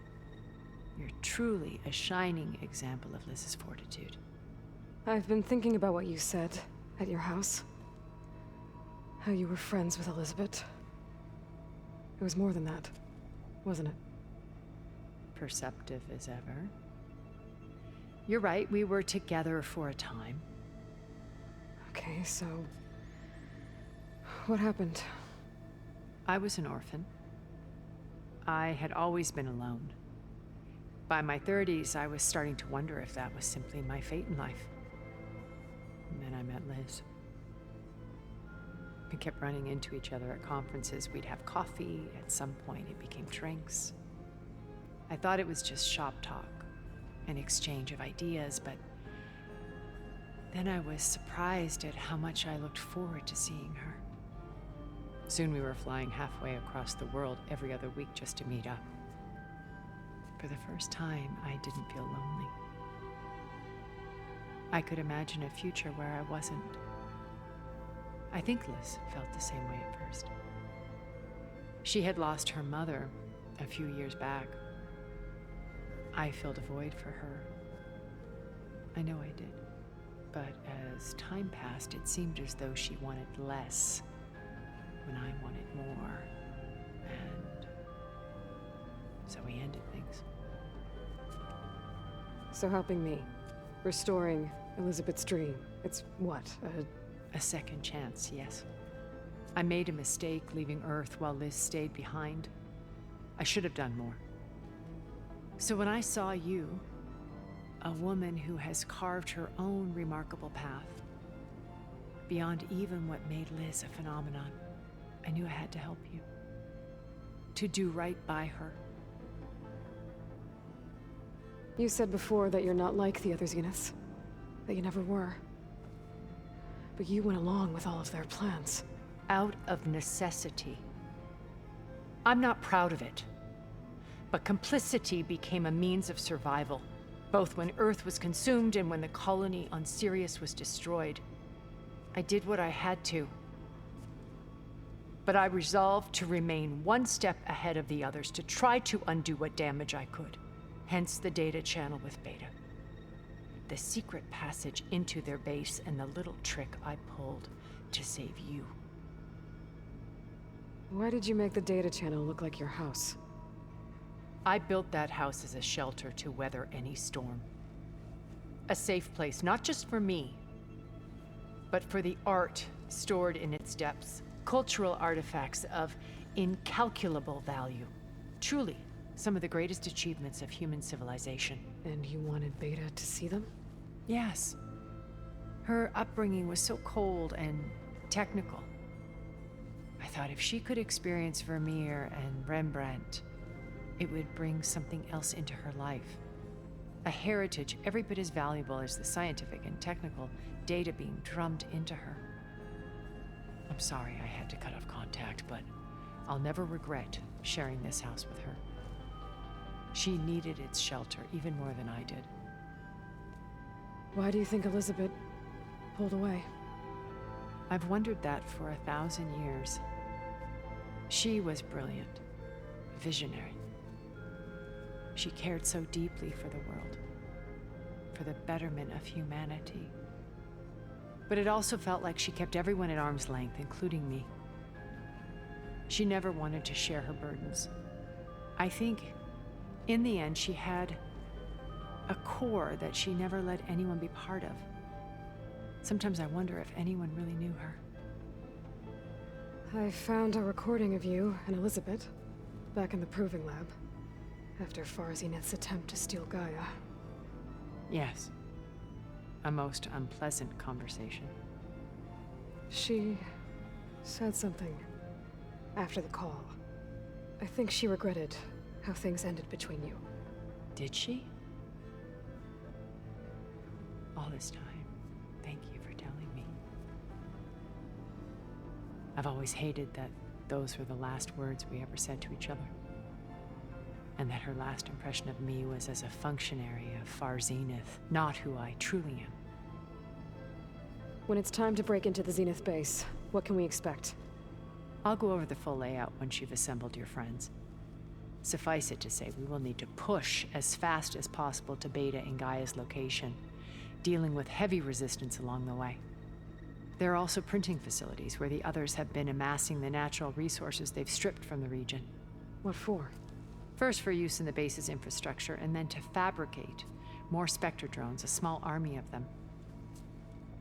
You're truly a shining example of Liz's fortitude. I've been thinking about what you said at your house. How you were friends with Elizabeth. It was more than that, wasn't it? Perceptive as ever. You're right, we were together for a time. Okay, so... what happened? I was an orphan. I had always been alone. By my 30s, I was starting to wonder if that was simply my fate in life. And then I met Liz. We kept running into each other at conferences. We'd have coffee. At some point, it became drinks. I thought it was just shop talk, an exchange of ideas, but then I was surprised at how much I looked forward to seeing her. Soon we were flying halfway across the world every other week just to meet up. For the first time, I didn't feel lonely. I could imagine a future where I wasn't. I think Liz felt the same way at first. She had lost her mother a few years back. I filled a void for her. I know I did. But as time passed, it seemed as though she wanted less when I wanted more. And so we ended things. So helping me, restoring Elizabeth's dream, it's what, a second chance, yes. I made a mistake leaving Earth while Liz stayed behind. I should have done more. So when I saw you, a woman who has carved her own remarkable path, beyond even what made Liz a phenomenon, I knew I had to help you. To do right by her. You said before that you're not like the other Zeniths. That you never were. But you went along with all of their plans. Out of necessity. I'm not proud of it. But complicity became a means of survival, both when Earth was consumed and when the colony on Sirius was destroyed. I did what I had to. But I resolved to remain one step ahead of the others, to try to undo what damage I could. Hence the data channel with Beta. The secret passage into their base and the little trick I pulled to save you. Why did you make the data channel look like your house? I built that house as a shelter to weather any storm. A safe place, not just for me, but for the art stored in its depths. Cultural artifacts of incalculable value. Truly, some of the greatest achievements of human civilization. And you wanted Beta to see them? Yes. Her upbringing was so cold and technical. I thought if she could experience Vermeer and Rembrandt, it would bring something else into her life. A heritage every bit as valuable as the scientific and technical data being drummed into her. I'm sorry I had to cut off contact, but I'll never regret sharing this house with her. She needed its shelter even more than I did. Why do you think Elizabeth pulled away? I've wondered that for 1,000 years. She was brilliant, visionary. She cared so deeply for the world, for the betterment of humanity. But it also felt like she kept everyone at arm's length, including me. She never wanted to share her burdens. I think, in the end, she had a core that she never let anyone be part of. Sometimes I wonder if anyone really knew her. I found a recording of you and Elizabeth back in the proving lab after Farzineth's attempt to steal Gaia. Yes. A most unpleasant conversation. She said something after the call. I think she regretted how things ended between you. Did she? All this time, thank you for telling me. I've always hated that those were the last words we ever said to each other. And that her last impression of me was as a functionary of Far Zenith, not who I truly am. When it's time to break into the Zenith base, what can we expect? I'll go over the full layout once you've assembled your friends. Suffice it to say, we will need to push as fast as possible to Beta and Gaia's location, dealing with heavy resistance along the way. There are also printing facilities where the others have been amassing the natural resources they've stripped from the region. What for? First for use in the base's infrastructure, and then to fabricate more Spectre drones, a small army of them.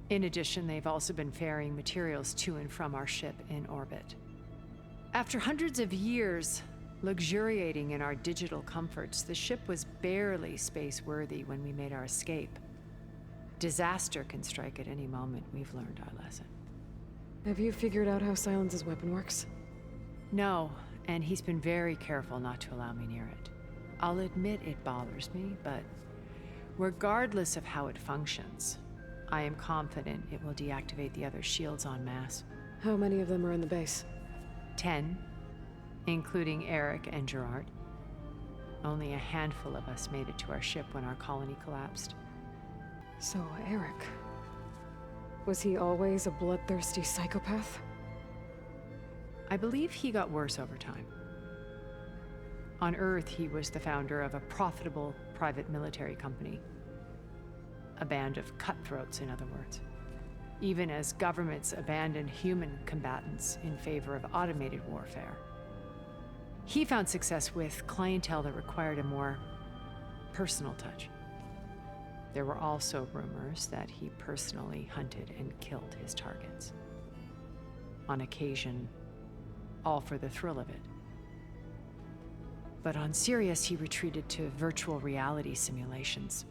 In addition, they've also been ferrying materials to and from our ship in orbit. After hundreds of years luxuriating in our digital comforts, the ship was barely space-worthy when we made our escape. Disaster can strike at any moment. We've learned our lesson. Have you figured out how Silence's weapon works? No, and he's been very careful not to allow me near it. I'll admit it bothers me, but regardless of how it functions, I am confident it will deactivate the other shields en masse. How many of them are in the base? 10, including Eric and Gerard. Only a handful of us made it to our ship when our colony collapsed. So, Eric... was he always a bloodthirsty psychopath? I believe he got worse over time. On Earth, he was the founder of a profitable private military company. A band of cutthroats, in other words. Even as governments abandoned human combatants in favor of automated warfare. He found success with clientele that required a more personal touch. There were also rumors that he personally hunted and killed his targets. On occasion, all for the thrill of it. But on Sirius, he retreated to virtual reality simulations.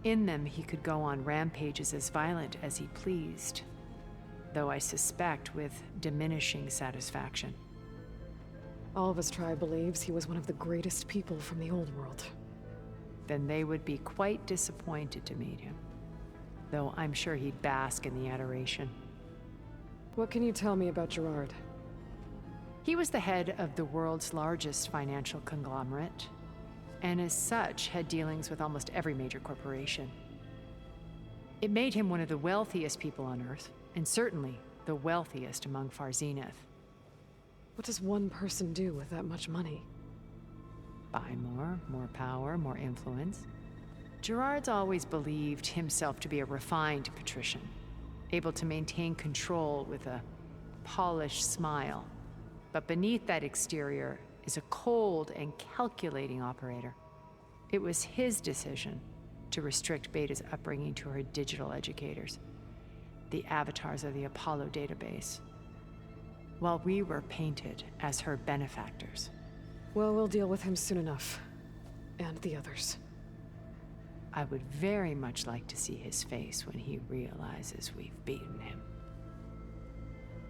In them, he could go on rampages as violent as he pleased, though I suspect with diminishing satisfaction. All of his tribe believes he was one of the greatest people from the old world. Then they would be quite disappointed to meet him, though I'm sure he'd bask in the adoration. What can you tell me about Gerard? He was the head of the world's largest financial conglomerate, and as such had dealings with almost every major corporation. It made him one of the wealthiest people on Earth, and certainly the wealthiest among Far Zenith. What does one person do with that much money? Buy more power, more influence. Gerard's always believed himself to be a refined patrician, able to maintain control with a polished smile. But beneath that exterior is a cold and calculating operator. It was his decision to restrict Beta's upbringing to her digital educators, the avatars of the Apollo database, while we were painted as her benefactors. Well, we'll deal with him soon enough. And the others. I would very much like to see his face when he realizes we've beaten him.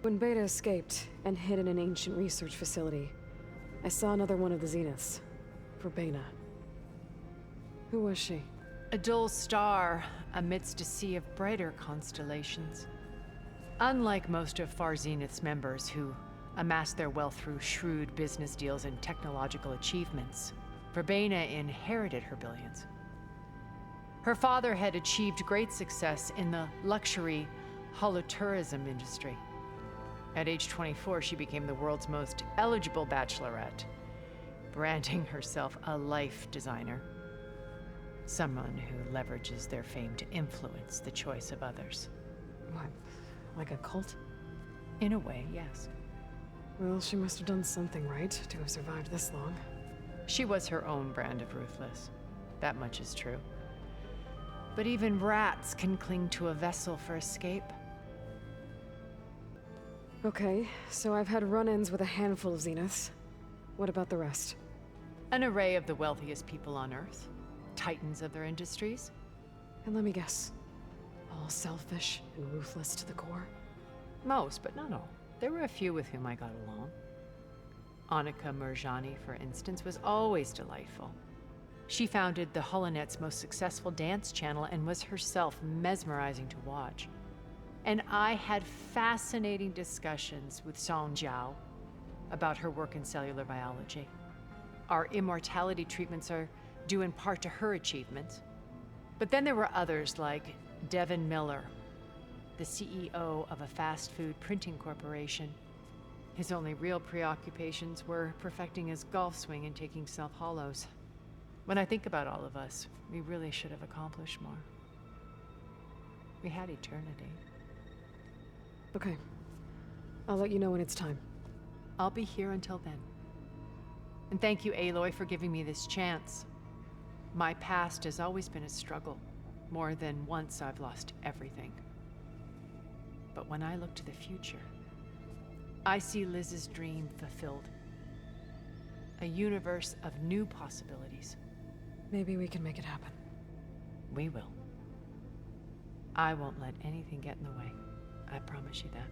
When Beta escaped and hid in an ancient research facility, I saw another one of the Zeniths, Verbena. Who was she? A dull star amidst a sea of brighter constellations. Unlike most of Far Zenith's members who amassed their wealth through shrewd business deals and technological achievements, Verbena inherited her billions. Her father had achieved great success in the luxury holotourism industry. At age 24, she became the world's most eligible bachelorette, branding herself a life designer. Someone who leverages their fame to influence the choice of others. What, like a cult? In a way, yes. Well, she must have done something right to have survived this long. She was her own brand of ruthless. That much is true. But even rats can cling to a vessel for escape. Okay, so I've had run-ins with a handful of Zeniths. What about the rest? An array of the wealthiest people on Earth. Titans of their industries. And let me guess. All selfish and ruthless to the core? Most, but not all. There were a few with whom I got along. Annika Murjani, for instance, was always delightful. She founded the HoloNet's most successful dance channel and was herself mesmerizing to watch. And I had fascinating discussions with Song Jiao about her work in cellular biology. Our immortality treatments are due in part to her achievements. But then there were others like Devin Miller, the CEO of a fast food printing corporation. His only real preoccupations were perfecting his golf swing and taking self-hollows. When I think about all of us, we really should have accomplished more. We had eternity. Okay. I'll let you know when it's time. I'll be here until then. And thank you, Aloy, for giving me this chance. My past has always been a struggle. More than once I've lost everything. But when I look to the future, I see Liz's dream fulfilled. A universe of new possibilities. Maybe we can make it happen. We will. I won't let anything get in the way. I promise you that.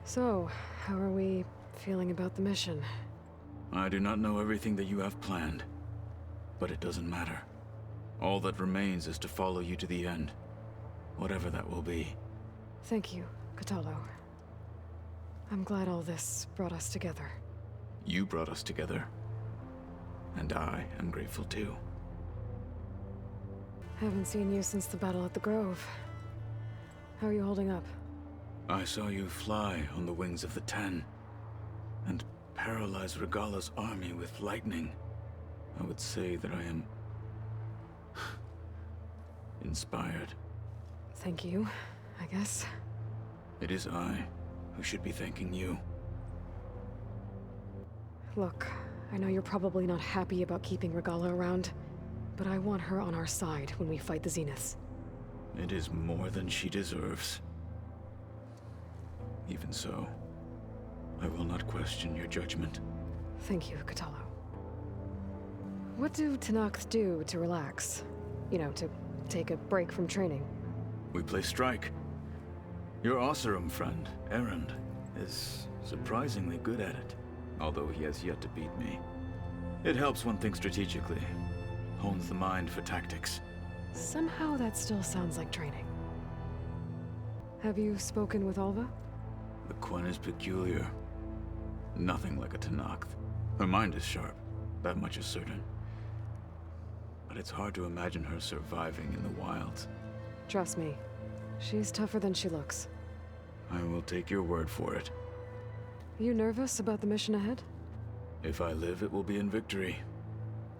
So, how are we feeling about the mission? I do not know everything that you have planned, but it doesn't matter. All that remains is to follow you to the end, whatever that will be. Thank you, Kotallo. I'm glad all this brought us together. You brought us together, and I am grateful too. Haven't seen you since the battle at the Grove. How are you holding up? I saw you fly on the wings of the Ten, and paralyze Regalla's army with lightning. I would say that I am inspired. Thank you, I guess. It is I who should be thanking you. Look, I know you're probably not happy about keeping Regalla around, but I want her on our side when we fight the Zeniths. It is more than she deserves. Even so, I will not question your judgment. Thank you, Kotallo. What do Tenakth do to relax? You know, to take a break from training? We play strike. Your Oseram friend, Erend, is surprisingly good at it, although he has yet to beat me. It helps one think strategically, hones the mind for tactics. Somehow that still sounds like training. Have you spoken with Alva? The Quen is peculiar. Nothing like a Tenakth. Her mind is sharp, that much is certain. But it's hard to imagine her surviving in the wilds. Trust me, she's tougher than she looks. I will take your word for it. You nervous about the mission ahead? If I live, it will be in victory.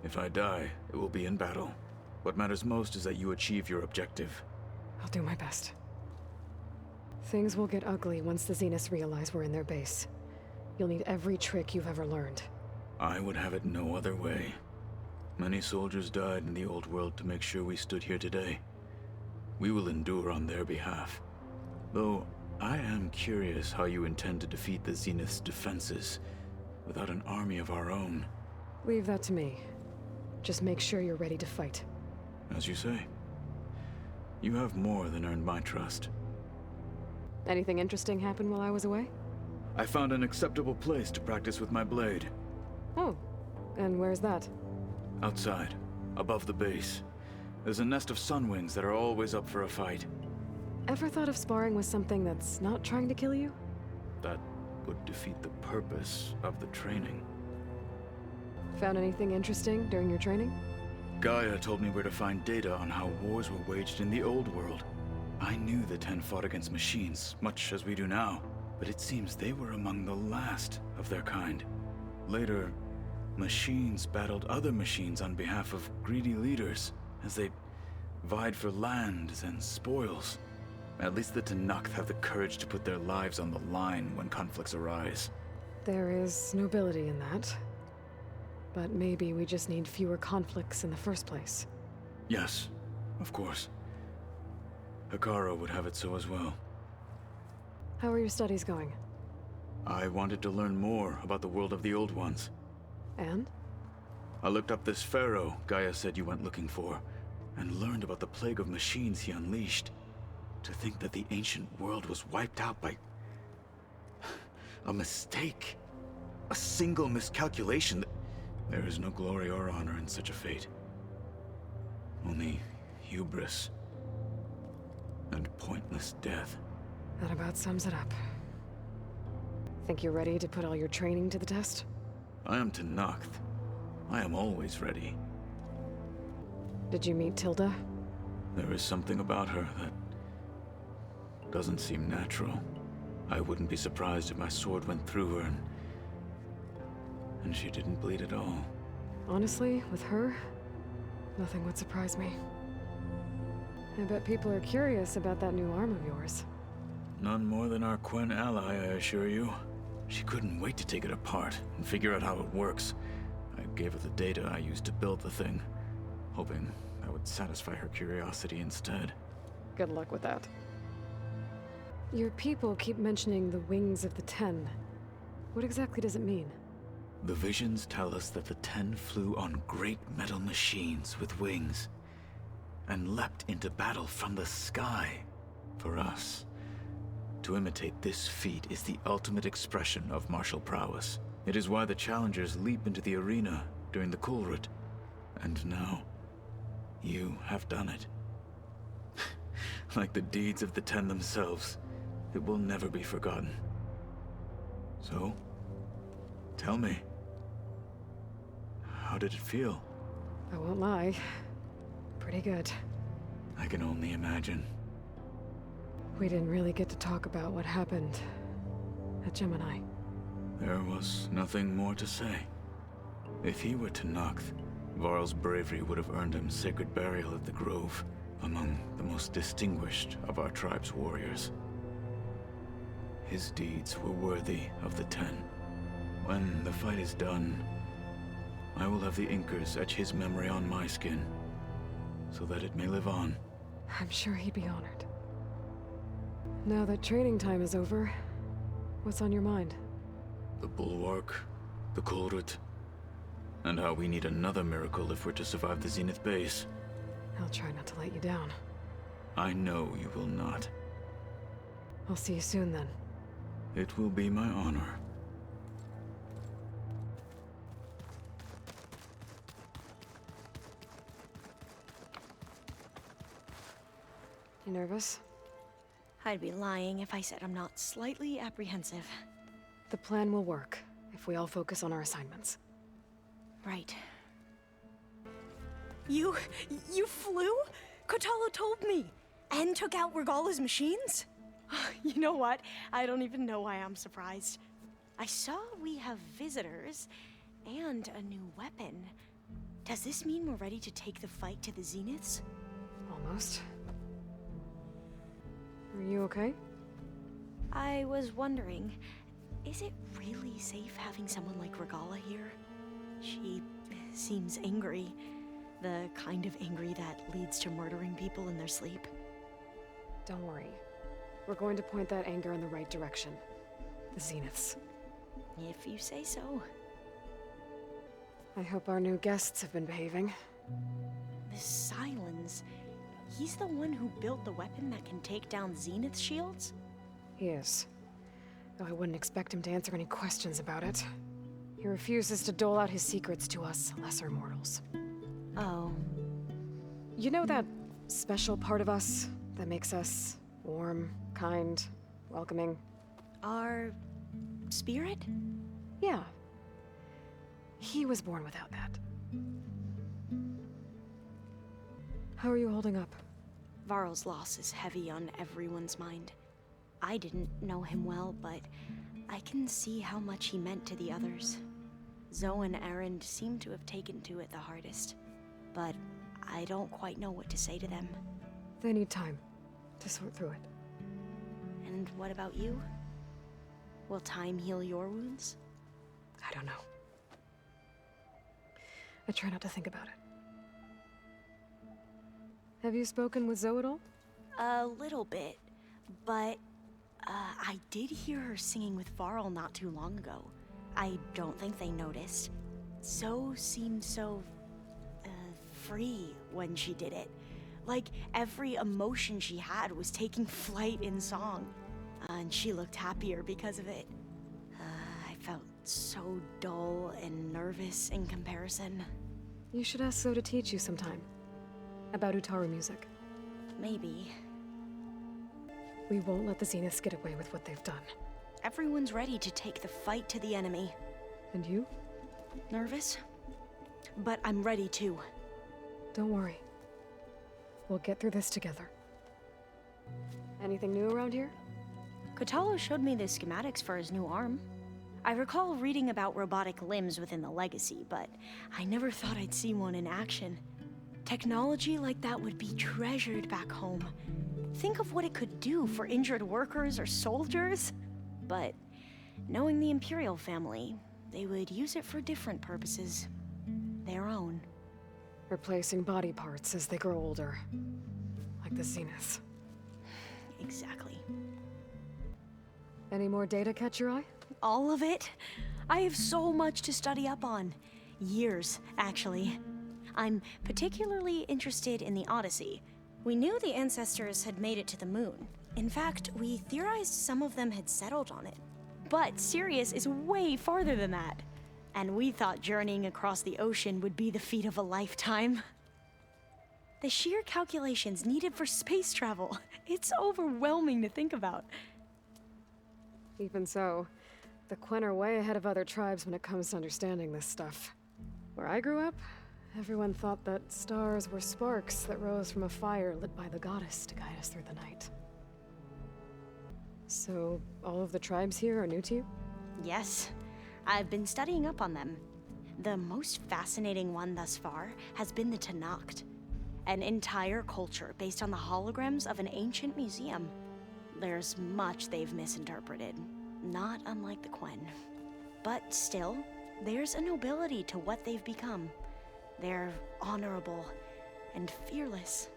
If I die, it will be in battle. What matters most is that you achieve your objective. I'll do my best. Things will get ugly once the Zeniths realize we're in their base. You'll need every trick you've ever learned. I would have it no other way. Many soldiers died in the old world to make sure we stood here today. We will endure on their behalf. Though, I am curious how you intend to defeat the Zenith's defenses without an army of our own. Leave that to me. Just make sure you're ready to fight. As you say. You have more than earned my trust. Anything interesting happen while I was away? I found an acceptable place to practice with my blade. Oh, and where's that? Outside, above the base. There's a nest of sunwings that are always up for a fight. Ever thought of sparring with something that's not trying to kill you? That would defeat the purpose of the training. Found anything interesting during your training? Gaia told me where to find data on how wars were waged in the old world. I knew the Ten fought against machines, much as we do now, but it seems they were among the last of their kind. Later, machines battled other machines on behalf of greedy leaders, as they vied for lands and spoils. At least the Tenakth have the courage to put their lives on the line when conflicts arise. There is nobility in that. But maybe we just need fewer conflicts in the first place. Yes, of course. Hekara would have it so as well. How are your studies going? I wanted to learn more about the world of the Old Ones. And? I looked up this pharaoh Gaia said you went looking for, and learned about the plague of machines he unleashed. To think that the ancient world was wiped out by a mistake. A single miscalculation. There is no glory or honor in such a fate. Only hubris and pointless death. That about sums it up. Think you're ready to put all your training to the test? I am Tenakth. I am always ready. Did you meet Tilda? There is something about her that doesn't seem natural. I wouldn't be surprised if my sword went through her and she didn't bleed at all. Honestly, with her, nothing would surprise me. I bet people are curious about that new arm of yours. None more than our Quen ally, I assure you. She couldn't wait to take it apart and figure out how it works. I gave her the data I used to build the thing, hoping that would satisfy her curiosity instead. Good luck with that. Your people keep mentioning the wings of the Ten. What exactly does it mean? The visions tell us that the Ten flew on great metal machines with wings, and leapt into battle from the sky for us, To imitate this feat is the ultimate expression of martial prowess. It is why the challengers leap into the arena during the Kulrut. And now, you have done it. Like the deeds of the Ten themselves, it will never be forgotten. So, tell me, how did it feel? I won't lie. Pretty good. I can only imagine. We didn't really get to talk about what happened at Gemini. There was nothing more to say. If he were to Noct, Varl's bravery would have earned him sacred burial at the Grove, among the most distinguished of our tribe's warriors. His deeds were worthy of the Ten. When the fight is done, I will have the Inkers etch his memory on my skin, so that it may live on. I'm sure he'd be honored. Now that training time is over, what's on your mind? The Bulwark, the Kulrut, and how we need another miracle if we're to survive the Zenith base. I'll try not to let you down. I know you will not. I'll see you soon then. It will be my honor. You nervous? I'd be lying if I said I'm not slightly apprehensive. The plan will work if we all focus on our assignments. Right. You flew? Kotalo told me! And took out Regalla's machines? You know what? I don't even know why I'm surprised. I saw we have visitors and a new weapon. Does this mean we're ready to take the fight to the Zeniths? Almost. Are you okay? I was wondering, is it really safe having someone like Regalla here? She seems angry. The kind of angry that leads to murdering people in their sleep. Don't worry. We're going to point that anger in the right direction. The Zeniths. If you say so. I hope our new guests have been behaving. This Silence, he's the one who built the weapon that can take down Zenith shields? He is. Though I wouldn't expect him to answer any questions about it. He refuses to dole out his secrets to us lesser mortals. Oh. You know that special part of us that makes us warm, kind, welcoming? Our spirit? Yeah. He was born without that. How are you holding up? Varl's loss is heavy on everyone's mind. I didn't know him well, but I can see how much he meant to the others. Zoe and Erend seem to have taken to it the hardest, but I don't quite know what to say to them. They need time to sort through it. And what about you? Will time heal your wounds? I don't know. I try not to think about it. Have you spoken with Zoe at all? A little bit, but I did hear her singing with Varl not too long ago. I don't think they noticed. Zoe seemed so free when she did it. Like every emotion she had was taking flight in song. And she looked happier because of it. I felt so dull and nervous in comparison. You should ask Zoe to teach you sometime. About Utaru music. Maybe. We won't let the Zeniths get away with what they've done. Everyone's ready to take the fight to the enemy. And you? Nervous? But I'm ready too. Don't worry. We'll get through this together. Anything new around here? Kotalo showed me the schematics for his new arm. I recall reading about robotic limbs within the Legacy, but I never thought I'd see one in action. Technology like that would be treasured back home. Think of what it could do for injured workers or soldiers. But knowing the Imperial family, they would use it for different purposes. Their own. Replacing body parts as they grow older. Like the Zeniths. Exactly. Any more data catch your eye? All of it? I have so much to study up on. Years, actually. I'm particularly interested in the Odyssey. We knew the ancestors had made it to the moon, In fact, we theorized some of them had settled on it. But Sirius is way farther than that. And we thought journeying across the ocean would be the feat of a lifetime. The sheer calculations needed for space travel, it's overwhelming to think about. Even so, the Quen are way ahead of other tribes when it comes to understanding this stuff. Where I grew up, everyone thought that stars were sparks that rose from a fire lit by the goddess to guide us through the night. So, all of the tribes here are new to you? Yes, I've been studying up on them. The most fascinating one thus far has been the Tenakth, an entire culture based on the holograms of an ancient museum. There's much they've misinterpreted, not unlike the Quen. But still, there's a nobility to what they've become. They're honorable and fearless.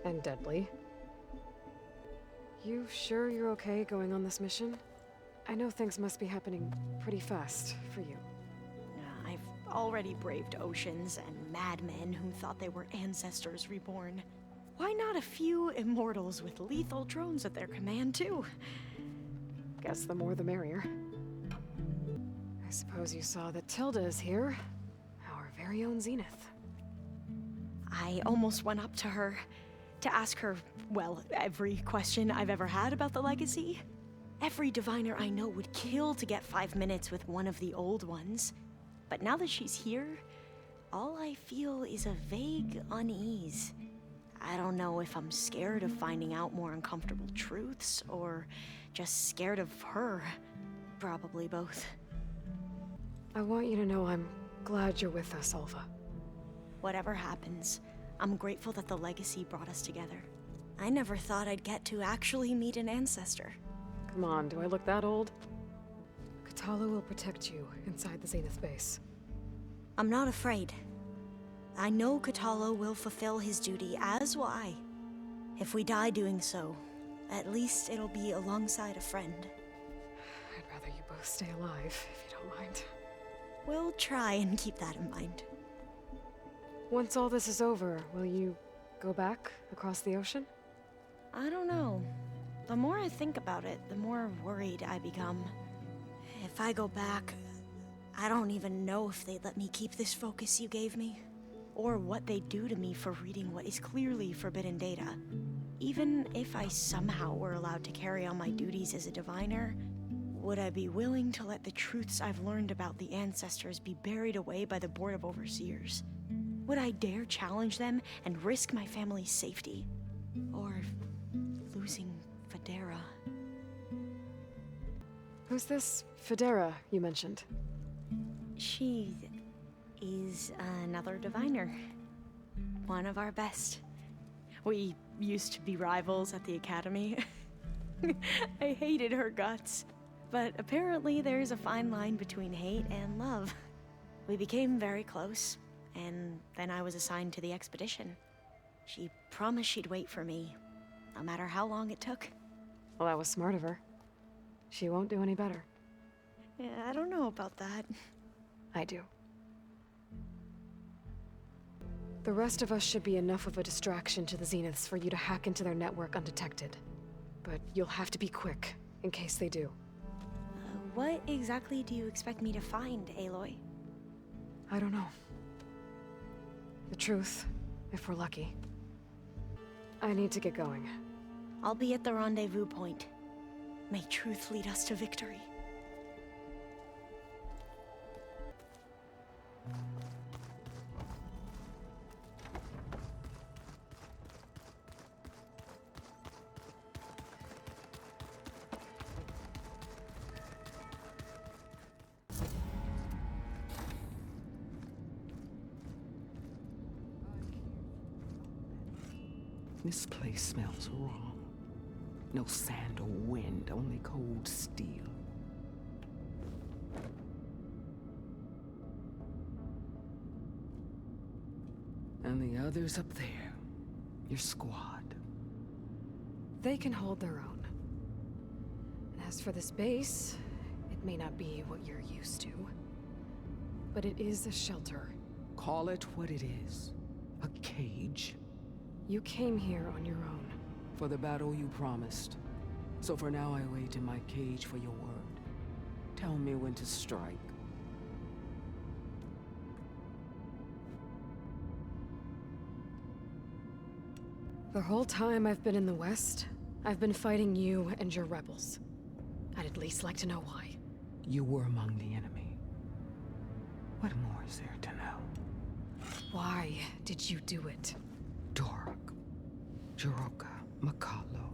And deadly. You sure you're okay going on this mission? I know things must be happening pretty fast for you. I've already braved oceans and madmen who thought they were ancestors reborn. Why not a few immortals with lethal drones at their command, too? Guess the more the merrier. I suppose you saw that Tilda is here. Our very own Zenith. I almost went up to her to ask her, well, every question I've ever had about the legacy. Every diviner I know would kill to get 5 minutes with one of the old ones. But now that she's here, all I feel is a vague unease. I don't know if I'm scared of finding out more uncomfortable truths, or just scared of her. Probably both. I want you to know I'm glad you're with us, Alva. Whatever happens, I'm grateful that the legacy brought us together. I never thought I'd get to actually meet an ancestor. Come on, do I look that old? Katala will protect you inside the Zenith base. I'm not afraid. I know Katala will fulfill his duty, as will I. If we die doing so, at least it'll be alongside a friend. I'd rather you both stay alive, if you don't mind. We'll try and keep that in mind. Once all this is over, will you go back across the ocean? I don't know. The more I think about it, the more worried I become. If I go back, I don't even know if they'd let me keep this focus you gave me, or what they'd do to me for reading what is clearly forbidden data. Even if I somehow were allowed to carry on my duties as a diviner, would I be willing to let the truths I've learned about the ancestors be buried away by the Board of Overseers? Would I dare challenge them and risk my family's safety? Or losing Federa? Who's this Federa you mentioned? She is another diviner. One of our best. We used to be rivals at the academy. I hated her guts. But apparently there's a fine line between hate and love. We became very close, and then I was assigned to the expedition. She promised she'd wait for me, no matter how long it took. Well, that was smart of her. She won't do any better. Yeah, I don't know about that. I do. The rest of us should be enough of a distraction to the Zeniths for you to hack into their network undetected. But you'll have to be quick, in case they do. What exactly do you expect me to find, Aloy? I don't know. The truth, if we're lucky. I need to get going. I'll be at the rendezvous point. May truth lead us to victory. This place smells wrong. No sand or wind, only cold steel. And the others up there, your squad. They can hold their own. And as for this base, it may not be what you're used to. But it is a shelter. Call it what it is. A cage. You came here on your own. For the battle you promised. So for now, I wait in my cage for your word. Tell me when to strike. The whole time I've been in the West, I've been fighting you and your rebels. I'd at least like to know why. You were among the enemy. What more is there to know? Why did you do it? Dork, Jiroka, Makalo,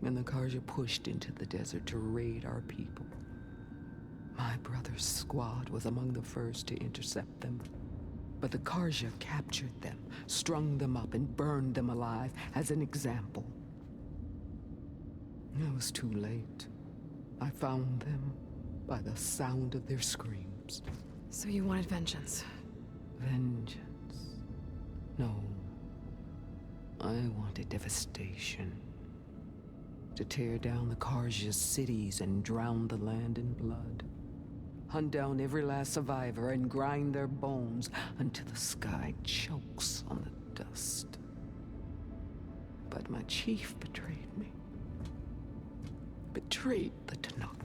and the Karja pushed into the desert to raid our people. My brother's squad was among the first to intercept them. But the Karja captured them, strung them up, and burned them alive as an example. It was too late. I found them by the sound of their screams. So you wanted vengeance? Vengeance? No. I wanted devastation. To tear down the Karja's cities and drown the land in blood. Hunt down every last survivor and grind their bones until the sky chokes on the dust. But my chief betrayed me. Betrayed the Tanakh.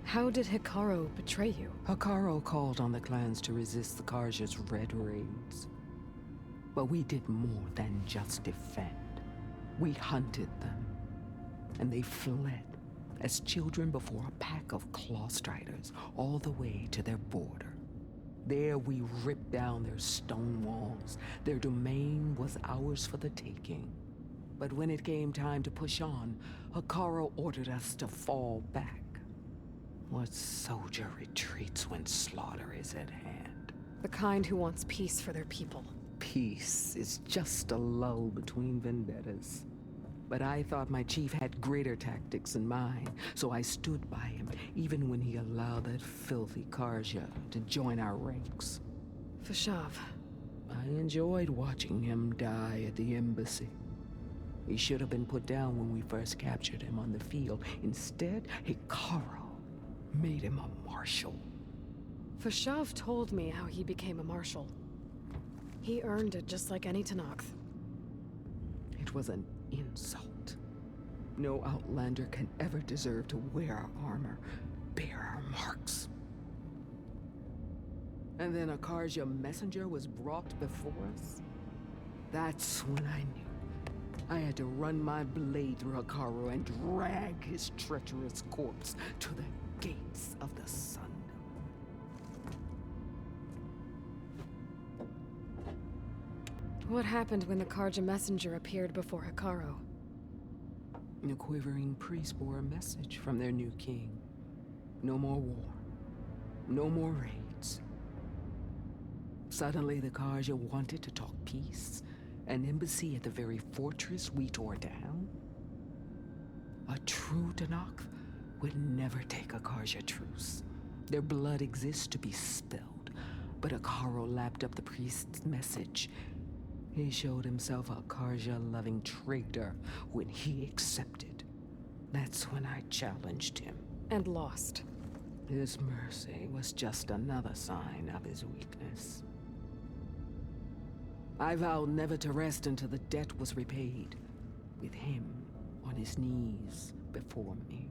How did Hikaru betray you? Hikaru called on the clans to resist the Karja's red raids. But we did more than just defend. We hunted them, and they fled as children before a pack of claw striders all the way to their border. There we ripped down their stone walls. Their domain was ours for the taking. But when it came time to push on, Hikaru ordered us to fall back. What soldier retreats when slaughter is at hand? The kind who wants peace for their people. Peace is just a lull between vendettas. But I thought my chief had greater tactics in mind, so I stood by him, even when he allowed that filthy Karja to join our ranks. Fashav. I enjoyed watching him die at the embassy. He should have been put down when we first captured him on the field. Instead, Hikaru made him a marshal. Fashav told me how he became a marshal. He earned it just like any Tanakh. It was an insult. No Outlander can ever deserve to wear our armor, bear our marks. And then a Karja messenger was brought before us? That's when I knew. I had to run my blade through Hikaru and drag his treacherous corpse to the gates of the sun. What happened when the Karja messenger appeared before Hikaru? The quivering priests bore a message from their new king. No more war. No more raids. Suddenly the Karja wanted to talk peace. An embassy at the very fortress we tore down? A true Tanakh would never take a Karja truce. Their blood exists to be spilled. But Hikaru lapped up the priest's message. He showed himself a Karja-loving traitor when he accepted. That's when I challenged him. And lost. His mercy was just another sign of his weakness. I vowed never to rest until the debt was repaid, with him on his knees before me.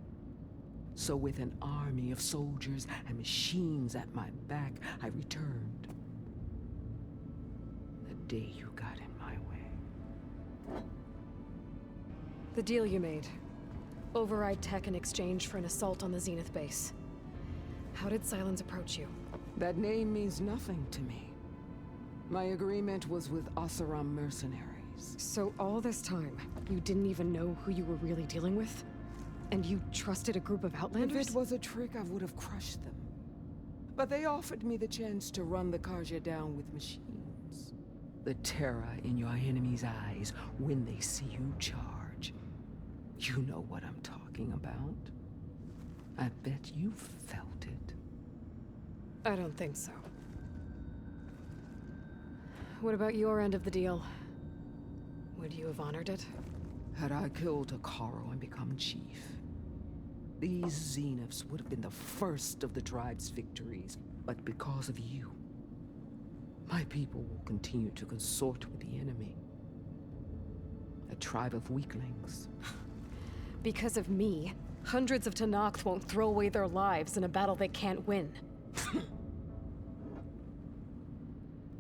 So with an army of soldiers and machines at my back, I returned. The day you got in my way. The deal you made. Override tech in exchange for an assault on the Zenith base. How did Silence approach you? That name means nothing to me. My agreement was with Oseram mercenaries. So all this time, you didn't even know who you were really dealing with? And you trusted a group of Outlanders? If it was a trick, I would have crushed them. But they offered me the chance to run the Karja down with machines. The terror in your enemy's eyes when they see you charge. You know what I'm talking about. I bet you felt it. I don't think so. What about your end of the deal? Would you have honored it? Had I killed Hikaru and become chief, these Zeniths would have been the first of the tribe's victories. But because of you, My people will continue to consort with the enemy. A tribe of weaklings. Because of me, hundreds of Tenakth won't throw away their lives in a battle they can't win.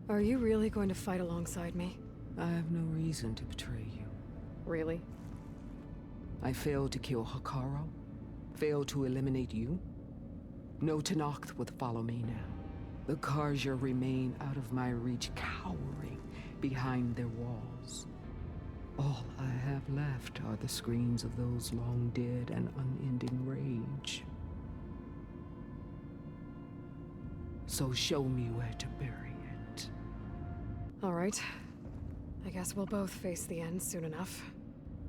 Are you really going to fight alongside me? I have no reason to betray you. Really? I failed to kill Hakaro? Failed to eliminate you? No Tenakth would follow me now. The Karja remain out of my reach, cowering behind their walls. All I have left are the screams of those long dead and unending rage. So show me where to bury it. All right. I guess we'll both face the end soon enough.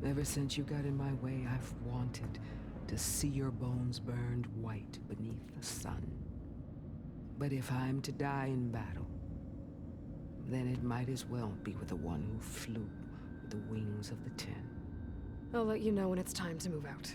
Ever since you got in my way, I've wanted to see your bones burned white beneath the sun. But if I'm to die in battle, then it might as well be with the one who flew with the wings of the Ten. I'll let you know when it's time to move out.